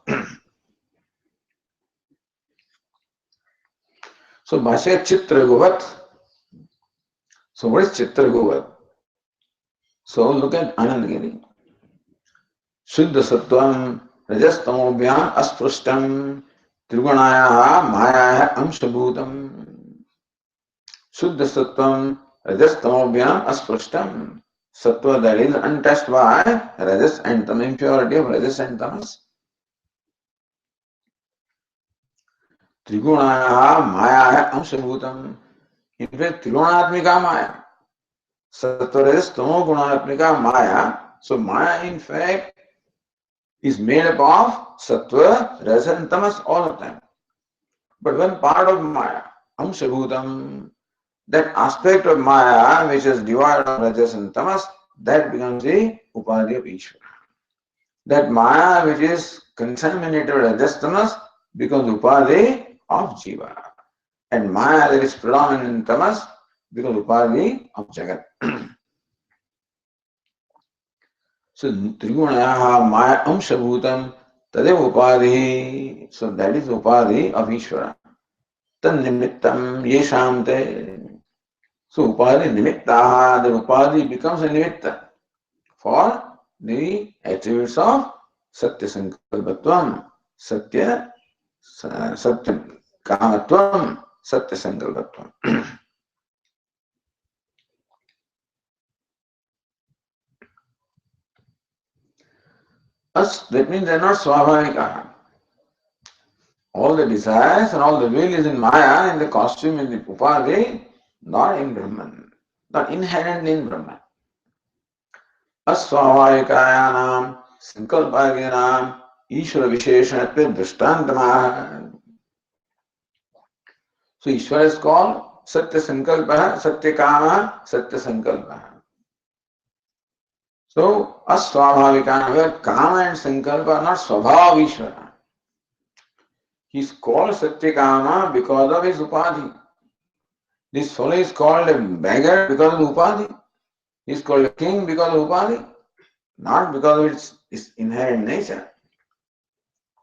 So Bhashya Chitra Guvat. So what is Chitra Guvat? So look at Anandagiri. Shuddha Sattvam Rajastamobhyam Asprustam Trigunayaha Mayaha Amshabhutam. Shuddha Sattvam Rajastamobhyam Asprustam. Sattva that is untouched by Rajas and Tamas, impurity of Rajas and Tamas. Trigunayaha Mayaha Amshabhutam. In fact, Trigunaatmika Maya. Sattva Rajas Tamo Gunatmika Maya. So Maya in fact is made up of Sattva, Rajas and Tamas, all of them. But one part of Maya, Amshabhutam, that aspect of Maya which is devoid of Rajas and Tamas, that becomes the Upadhi of Ishvara. That Maya which is contaminated with Rajas Tamas becomes Upadhi of Jiva. And Maya that is predominant in Tamas becomes Upadhi of Jagat. So Trigunayaha Maya Amshabhutam Tadev Upadhi. So that is Upadhi of Ishvara. Tan Nimittam Yeshamte. So Upadhi Nimittaha, the Upadhi becomes a Nimitta for the attributes of Satya Sankalpatvam, Satya Satyam Kamatvam, Satya Sankalpatvam. Us, that means they are not Swabhavika. All the desires and all the will is in Maya, in the costume, in the Upadhi, not in Brahman, not inherent in Brahman. Aswabhavikayanam, Sankalpaginam, Ishvara Visheshanatve Drishtantamaha. So Ishvara is called Satya Sankalpa, Satya Kama, Satya Sankalpa. So Aswabhavikanam, where Kama and Sankalpa are not Swabhav Ishvara. He is called Satya Kama because of his Upadhi. This fellow is called a beggar because of Upadhi. He is called a king because of Upadhi, not because of its inherent nature.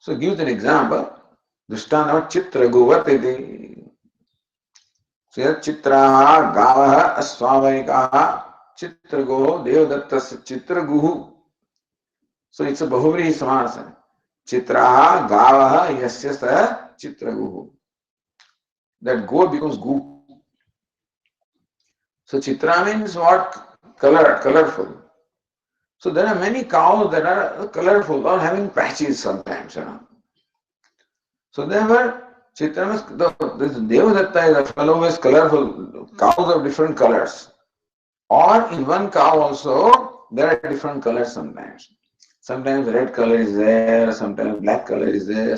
So gives an example. Drishtana Chitra Guvatiti. So here Chitra Gavaha Aswavaikaha Chitra Goho Devadatta Chitra Guhu. So it's a Bahuvri Samasa. Chitra Gavaha Yasyasa Chitra Guhu. That Go becomes Gu. So Chitra means what? Color, colorful. So there are many cows that are colorful or having patches sometimes, So therefore, Chitra means this Devadatta is always colorful, cows of different colors. Or in one cow also, there are different colors sometimes. Sometimes red color is there, sometimes black color is there.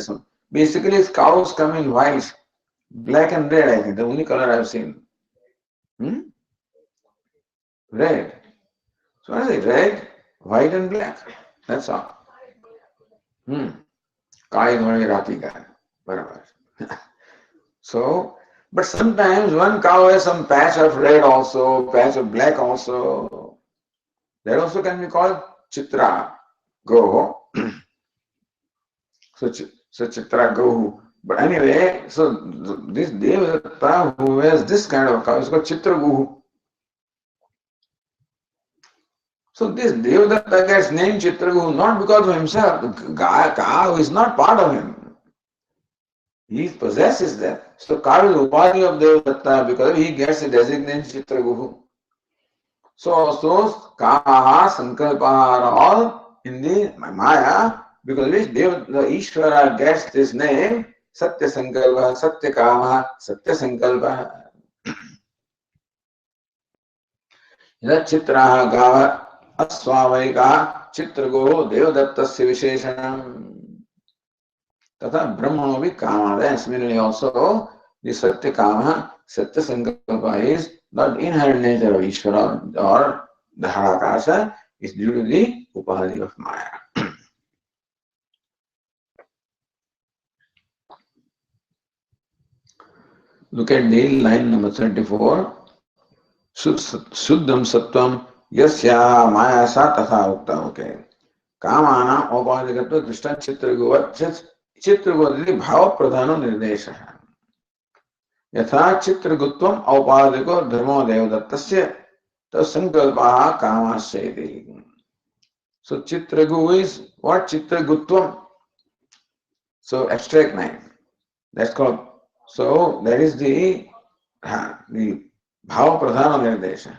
Basically, cows come in white, black and red, I think, the only color I've seen. Hmm? Red. So what is it? Red, white and black. That's all. Hmm. Kai dhone rati ka. Barabar. So, but sometimes one cow has some patch of red also, patch of black also. That also can be called Chitra Go. So Chitra Go. But anyway, so this Devadatta who has this kind of cow is called Chitra Guhu. So this Devadatta gets named Chitragu not because of himself. The cow is not part of him. He possesses that. So cow is Upadi of Devadatta because he gets a designation Chitragu. So also Kaha, Sankalpaha are all in the Maya because which the Ishvara gets this name Satya Sankalpa, Satya Kama, Satya Sankalpa. यदा चित्राः गावः अस्वाभाविकाः चित्रगोः देवदत्तस्य विशेषणम् तथा ब्रह्मणो भी कामादय. Similarly also the Satya Kama, Satya Sankalpa is not inherent nature of Ishvara or the Harakasha, is due to the Upadhi of Maya. Look at the line number 34. Shuddham Sattvam Yasya Maya Sa Tatha Ukta. Okay. Kamana Upadhikatva Drishta Chitraguvat Chitraguvat Bhava Pradhano Nirdesha. यथा चित्रगुत्वम औपाधिको धर्मो देवदत्तस्य तो संकल्पः कामस्य. So Chitragu is what? Chitragutvam. So abstract name. That's called. So that is the bhava pradhana nirdesha.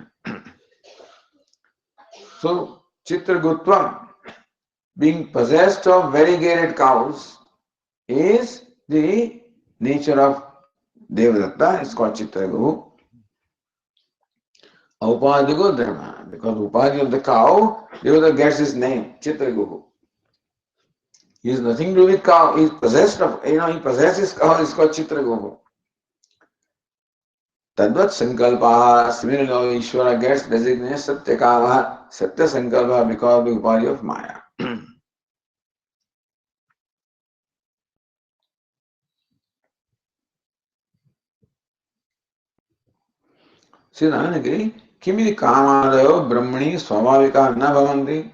So Chitragutvam, being possessed of variegated cows, is the nature of Devadatta. It's called Chitragu. Upadhigo dharma, because Upadhi of the cow, Devadatta gets his name, Chitragu. He has nothing to do with cow. He is possessed of, he possesses cow, it's called Chitragu. Tadvat Sankalpa, similarly, Ishvara gets designated Satya Kama, Satya Sankalpa because of the Upadhi of Maya. See, Nanagiri, Kimidi Kamadayo Brahmani Swabhavika Na Bhavanti.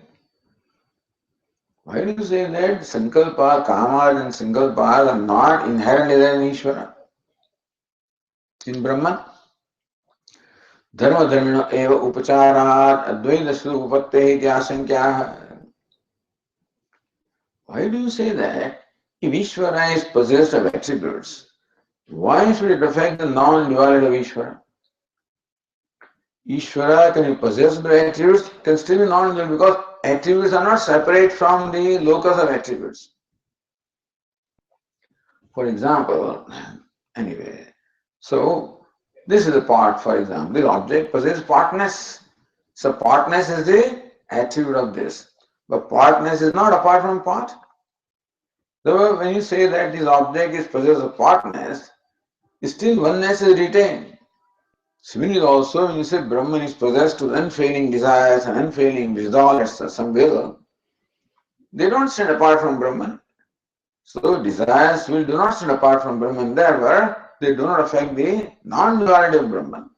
Why do you say that Sankalpa, Kama and Sankalpa are not inherently there in Ishvara? In Brahman? Dharma dharmino eva upacharat advaita upattehi asankya. Why do you say that? If Ishvara is possessed of attributes, why should it affect the non-duality of Ishvara? Ishvara can be possessed by attributes, can still be non-dual because attributes are not separate from the locus of attributes. For example, anyway, so this is a part, for example, this object possesses partness. So partness is the attribute of this. But partness is not apart from part. So when you say that this object is possessed of partness, still oneness is retained. Similarly also when you say Brahman is possessed with unfailing desires and unfailing resolve, some will, they don't stand apart from Brahman. So desires will do not stand apart from Brahman, therefore they do not affect the non-duality of Brahman.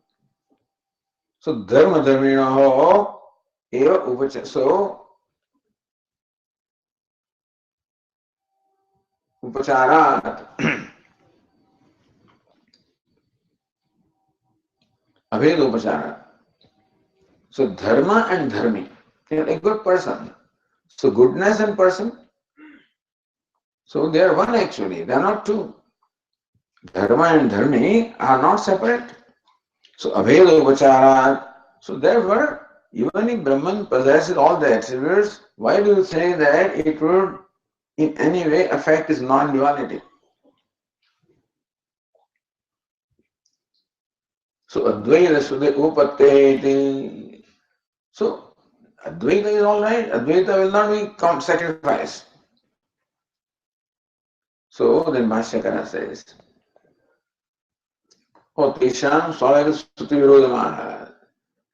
So dharma dharminoho eva upacha. So upacharat abhed upacharat. So dharma and dharmi, a good person. So goodness and person. So they are one actually, they are not two. Dharma and dharmi are not separate. So abhed upacharat. So therefore, even if Brahman possesses all the attributes, why do you say that it would in any way affect his non-duality? So Advaita Shuddha Upatteti. So Advaita is all right. Advaita will not be sacrificed. So then Bhashyakara says, O Tesham Swavaka Suti Virodhamaha.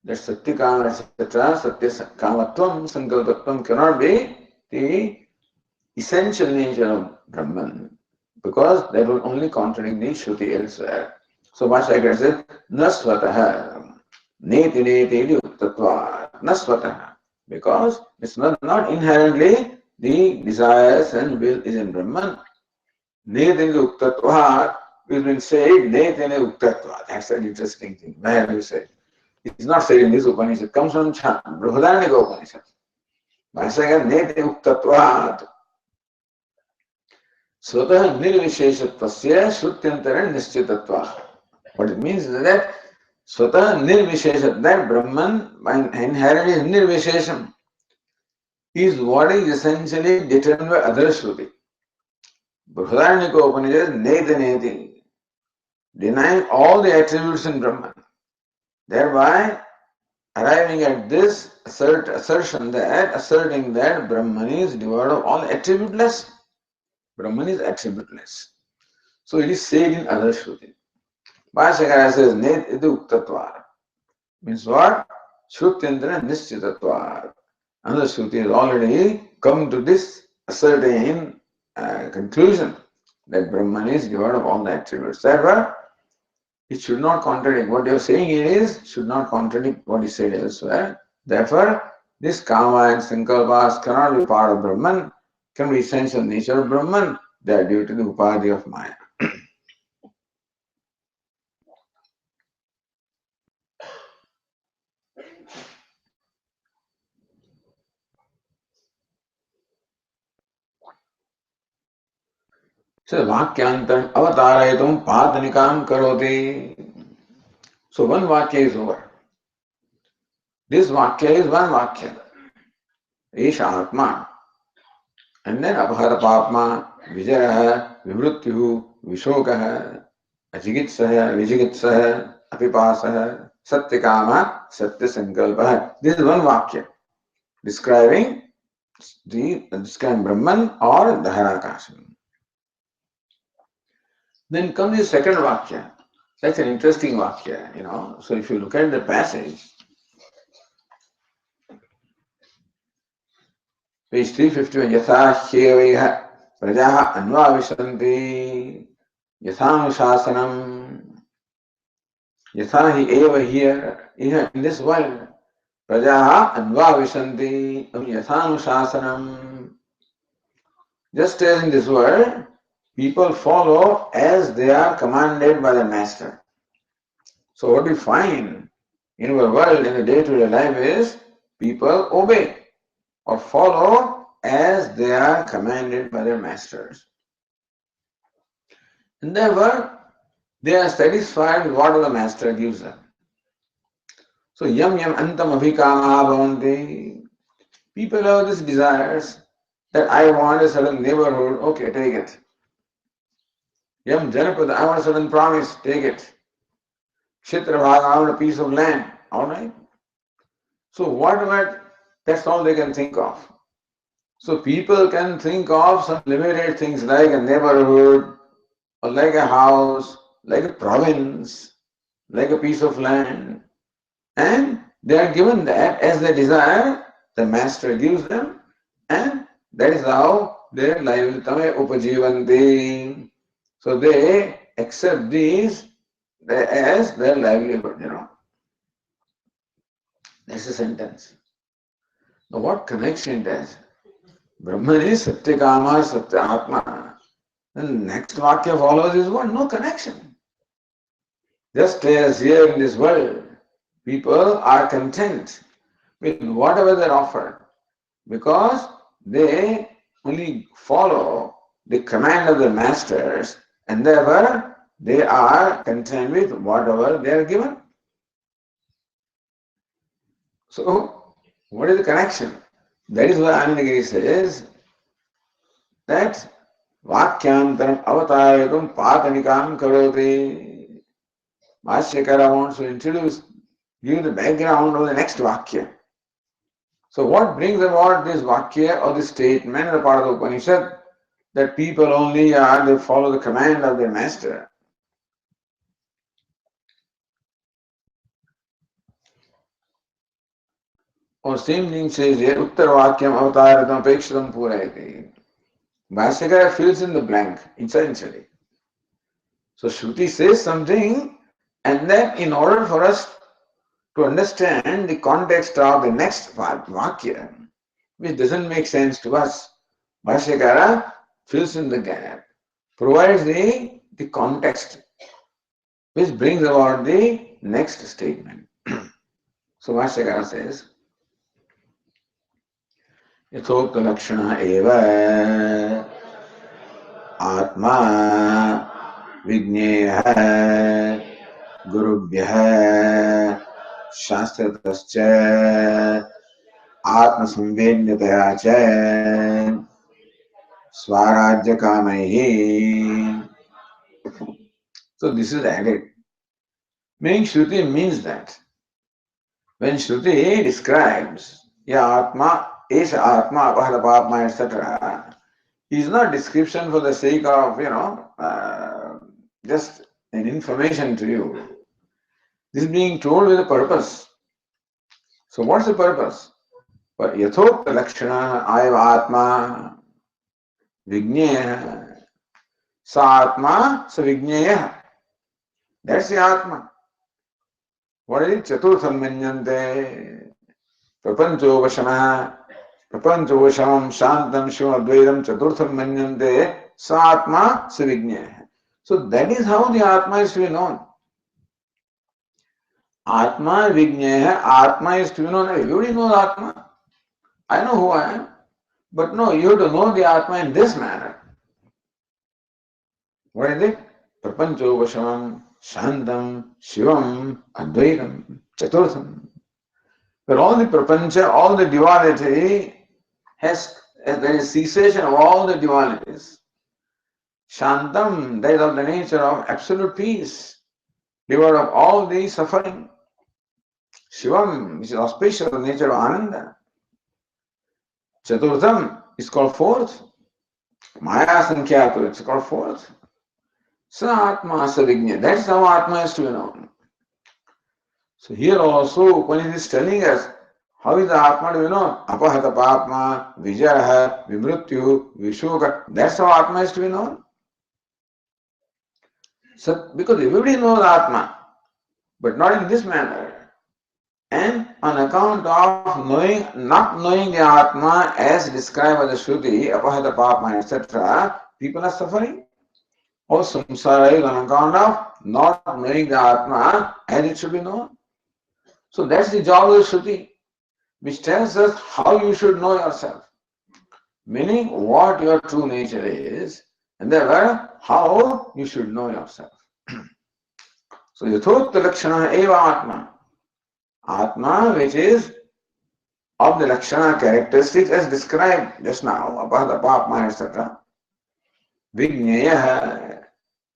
That Satyakama, etc., Satyakamatvam, Sankalpatvam cannot be the essential nature of Brahman because that will only contradict the Shruti elsewhere. So Bhashyakara says, Nasvataha, Neti Neti Uktatva, Nasvataha. Because it's not inherently the desires and will is in Brahman. Netini Uktatva is been said, Netini Uktatva. That's an interesting thing. Where have you said? It's not said in this Upanishad. It comes from Brihadaranyaka Upanishad. Bhashyakara Neti Uktatva. Swatah nirvisheshattvasya shrutyantara nischittatva. What it means is that Swatah nirvisheshat, that Brahman inherently is nirvishesham, is what is essentially determined by other Shruti. Brihadaranyaka Upanishad neti neti, denying all the attributes in Brahman, thereby arriving at this asserting that Brahman is devoid of all attributeless. Brahman is attributeless. So it is said in other Shruti. Bhashyakara says, Net idu uktatva. Means what? Shrutyantara nischittatva. Another Shruti has already come to this ascertain conclusion that Brahman is devoid of all the attributes. Therefore, it should not contradict. What you are saying should not contradict what is said elsewhere. Therefore, this kama and sankalpas cannot be part of Brahman, can be essential nature of Brahman. They are due to the upadhi of Maya. So Vakyantam avatarayatum patanikam karoti. So one Vakya is over. This Vakya is one Vakya. Isha Atma. And then Abhara Papma, Vijaya, Vimrutyuhu, Vishokaha, Ajigitsaha, Vijigitsaha, Apipasaha, Satyakama, Satyasankalpaha. This is one Vakya describing Brahman or Dharakasam. Then comes the second Vakya. That's an interesting Vakya, So if you look at the passage, page 351, Yatha Shyevaha Prajaha Anvavishanti Yathanuशासनम. Yatha hi eva here, in this world, Prajaha Anvavishanti Yathanuशासनम. Just as in this world, people follow as they are commanded by the master. So what we find in our world, in the day-to-day life is, people obey or follow as they are commanded by their masters. And therefore, they are satisfied with whatever the master gives them. So yam yam antam abhikama bhavanti. People have these desires that I want a certain neighborhood, okay, take it. Yam janapada, I want a certain promise, take it. Kshetra bhaga, I want a piece of land, alright? So whatever, that's all they can think of. So people can think of some limited things like a neighborhood, or like a house, like a province, like a piece of land, and they are given that as they desire, the master gives them, and that is how their livelihood upajivanti. So they accept these as their livelihood, That's a sentence. Now what connection it has? Brahman is Satyakama, Satyatma. Then next Vakya follows is what? No connection. Just as here in this world, people are content with whatever they're offered because they only follow the command of the masters and therefore they are content with whatever they are given. So, what is the connection? That is why Anandagiri says that Vakyantaram avatayatum patanikam karoti. Bhashyakara wants to introduce, give the background of the next Vakya. So what brings about this Vakya or this statement, the part of the Upanishad, that people only they follow the command of their master. Or same thing says here, Uttar Vakyam Avtaratam Apekshitam Purayati. Bhaskara fills in the blank, essentially. So Shruti says something, and then in order for us to understand the context of the next Vakya, which doesn't make sense to us, Bhaskara fills in the gap, provides the context, which brings about the next statement. So Bhaskara says, यथोक्त लक्षण एव आत्मा विज्ञेयः गुरुभ्यः शास्त्रतश्च आत्मसंवेद्यतया च स्वराज्यकामैः. So this is added. Meaning Shruti means that when Shruti describes Atma, Esha Atma, Apahata Papma, etc., is not description for the sake of, just an information to you. This is being told with a purpose. So what's the purpose? But Yathokta Lakshana Ayava Atma Vigneya Sa Atma Sa Vigneya. That's the Atma. What is it? Chaturtham Manyante Prapancho Vashana Prapancho Vashamam Shantam Shivam Advaitam Chaturtham Manyante Sa Atma Sa Vigneya. So that is how the Atma is to be known. Atma Vigneya, Atma is to be known. Everybody knows Atma. I know who I am. But no, you have to know the Atma in this manner. What is it? Prapancho Vashamam Shantam Shivam Advaitam Chaturtham. Where all the prapancha, all the duality there is cessation of all the dualities. Shantam, that is of the nature of absolute peace, devoid of all the suffering. Shivam, which is auspicious of the nature of Ananda. Chaturtham is called fourth. Maya Sankhyato, it's called fourth. Sa Atma Sa Vignya. That's how Atma is to be known. So here also Upanishad is telling us how is the Atma to be known? Apahata Papma, Vijaya, Vimrityu, Vishoka. That's how Atma is to be known. So because everybody knows Atma, but not in this manner. And on account of not knowing the Atma as described by the Shruti, Apahata Papma, etc., people are suffering. Or samsara is on account of not knowing the Atma as it should be known. So that's the job of the Shruti, which tells us how you should know yourself. Meaning what your true nature is, and therefore how you should know yourself. So Yathokta Lakshana Eva Atma. Atma, which is of the Lakshana characteristics as described just now, Apahata Papma, etc. Vigneya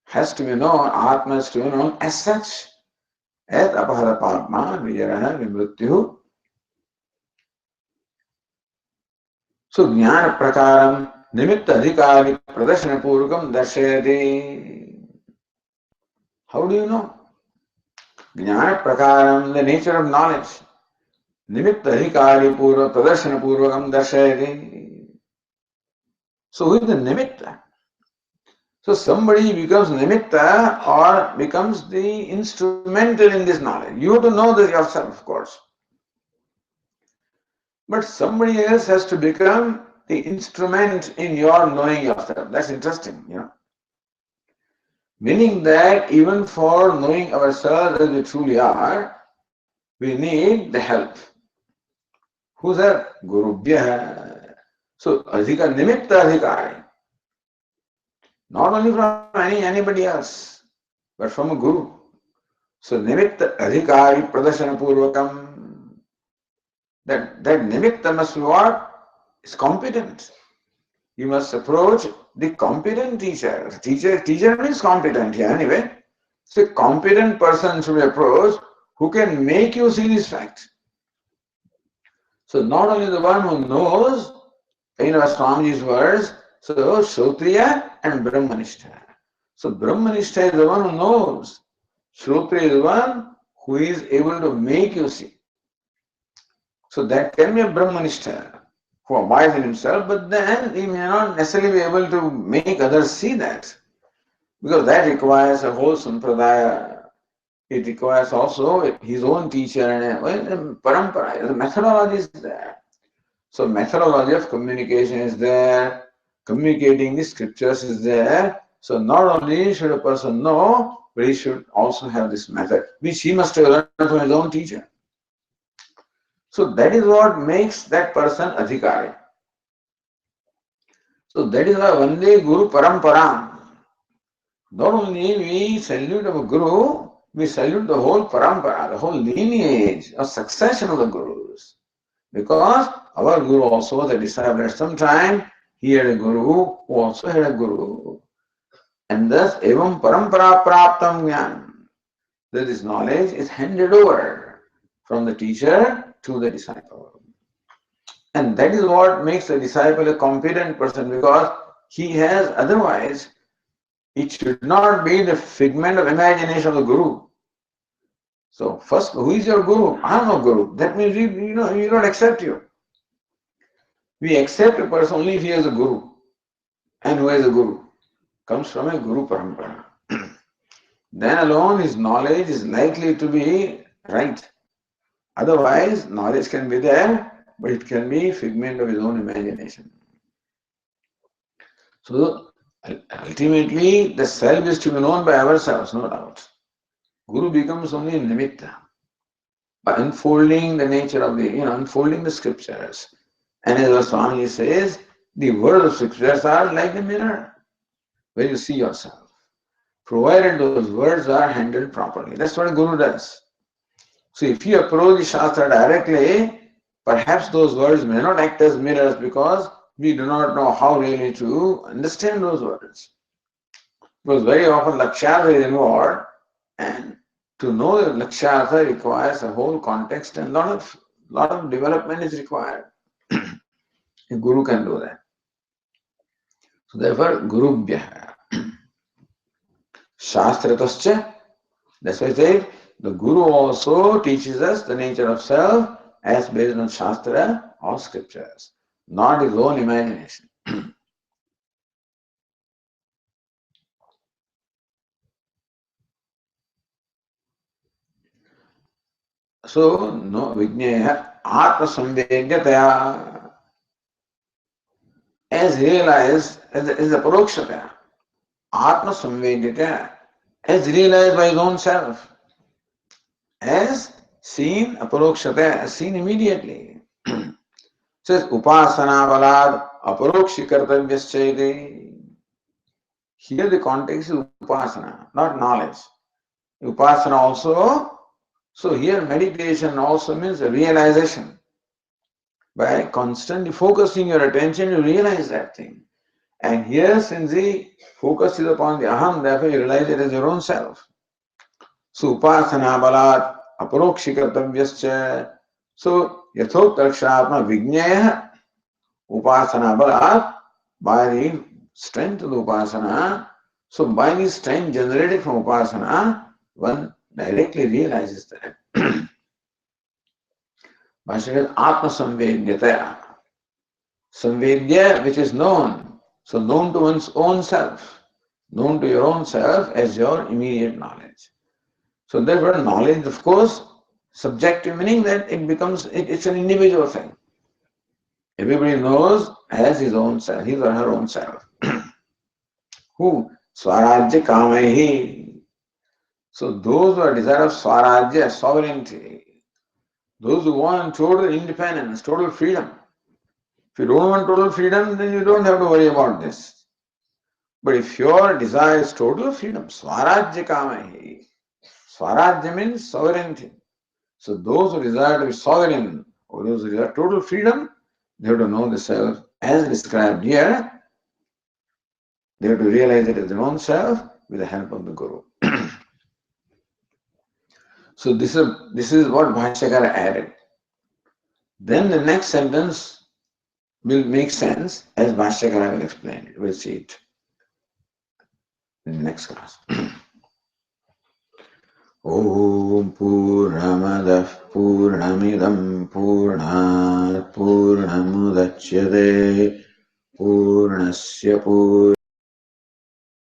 has to be known, Atma is to be known as such, as Apahata Papma, Vijaya, Vimrityu. So Jnana Prakaram Nimitta Adhikari Pradashana Purukam Darshayati. How do you know? Jnana Prakaram, the nature of knowledge. Nimitta Adhikari Pradashana Purukam Darshayati. So who is the Nimitta? So somebody becomes Nimitta or becomes the instrumental in this knowledge. You have to know this yourself, of course. But somebody else has to become the instrument in your knowing yourself. That's interesting, Meaning that even for knowing ourselves as we truly are, we need the help. Who's that? Gurubhya. So, Nimitta Adhikari. Not only from anybody else, but from a Guru. So, Nimitta Adhikari Pradashana Purvakam. That Nimitta must be what? Is competent. You must approach the competent teacher. Teacher means competent here anyway. So a competent person should be approached who can make you see this fact. So not only the one who knows, as Swamiji's words, so Shrotriya and Brahmanishta. So Brahmanishta is the one who knows. Shrotriya is the one who is able to make you see. So that can be a Brahmanishta who abides in himself, but then he may not necessarily be able to make others see that. Because that requires a whole sampradaya. It requires also his own teacher and parampara. The methodology is there. So methodology of communication is there. Communicating the scriptures is there. So not only should a person know, but he should also have this method, which he must have learned from his own teacher. So that is what makes that person adhikari. So that is why Vande Guru Paramparam. Not only we salute our Guru, we salute the whole parampara, the whole lineage or succession of the Gurus. Because our Guru also was a disciple at some time, he had a Guru who also had a Guru. And thus, evam parampara praptam jnanam. That this knowledge is handed over from the teacher to the disciple. And that is what makes the disciple a competent person, because he has, otherwise, it should not be the figment of imagination of the Guru. So first, who is your Guru? I am no Guru. That means we don't accept you. We accept a person only if he has a Guru. And who has a Guru? Comes from a Guru Parampara. Then alone his knowledge is likely to be right. Otherwise, knowledge can be there, but it can be figment of his own imagination. So ultimately, the self is to be known by ourselves, no doubt. Guru becomes only nimitta, by unfolding the nature of unfolding the scriptures. And as the Swami says, the words of scriptures are like a mirror where you see yourself, provided those words are handled properly. That's what a Guru does. So if you approach the Shastra directly, perhaps those words may not act as mirrors because we do not know how really to understand those words. Because very often Lakshyartha is involved, and to know that Lakshyartha requires a whole context and lot of development is required. A Guru can do that. So therefore, Gurubhya. Shastratascha, that's why I say the Guru also teaches us the nature of self as based on Shastra or scriptures, not his own imagination. So, no Vijnaya Atma Samvedyataya, as realized as a Parokshata, Atma Samvedyataya, as realized by his own self, as seen Aparokshata, as seen immediately. Says Upasana Balad Aparokshi Kartavyaschaiti. Here the context is Upasana, not knowledge. Upasana also, so here meditation also means realization. By constantly focusing your attention, you realize that thing. And here, since the focus is upon the aham, therefore you realize it as your own self. So upasana balat aparokshi kartavyascha. So yathoktakshatma vijnaya upasana balat, by the strength of the upasana. So by the strength generated from upasana, one directly realizes that. Bhashyakar Atma Samvedyataya. Samvedya, which is known. So known to one's own self. Known to your own self as your immediate knowledge. So therefore knowledge, of course, subjective, meaning that it's an individual thing. Everybody knows as his own self, his or her own self. Who? Swarajya Kamahi. So those who are desire of Swarajya, sovereignty, those who want total independence, total freedom. If you don't want total freedom, then you don't have to worry about this. But if your desire is total freedom, Swarajya Kamahi. Swarajya means sovereignty. So those who desire to be sovereign, or those who desire total freedom, they have to know the self as described here. They have to realize it as their own self with the help of the Guru. So this is what Bhashyakara added. Then the next sentence will make sense as Bhashyakara will explain it. We'll see it in the next class. Om Purnamadah Purnamidam Purnat Purnamudachyate Purnasya Purnamidam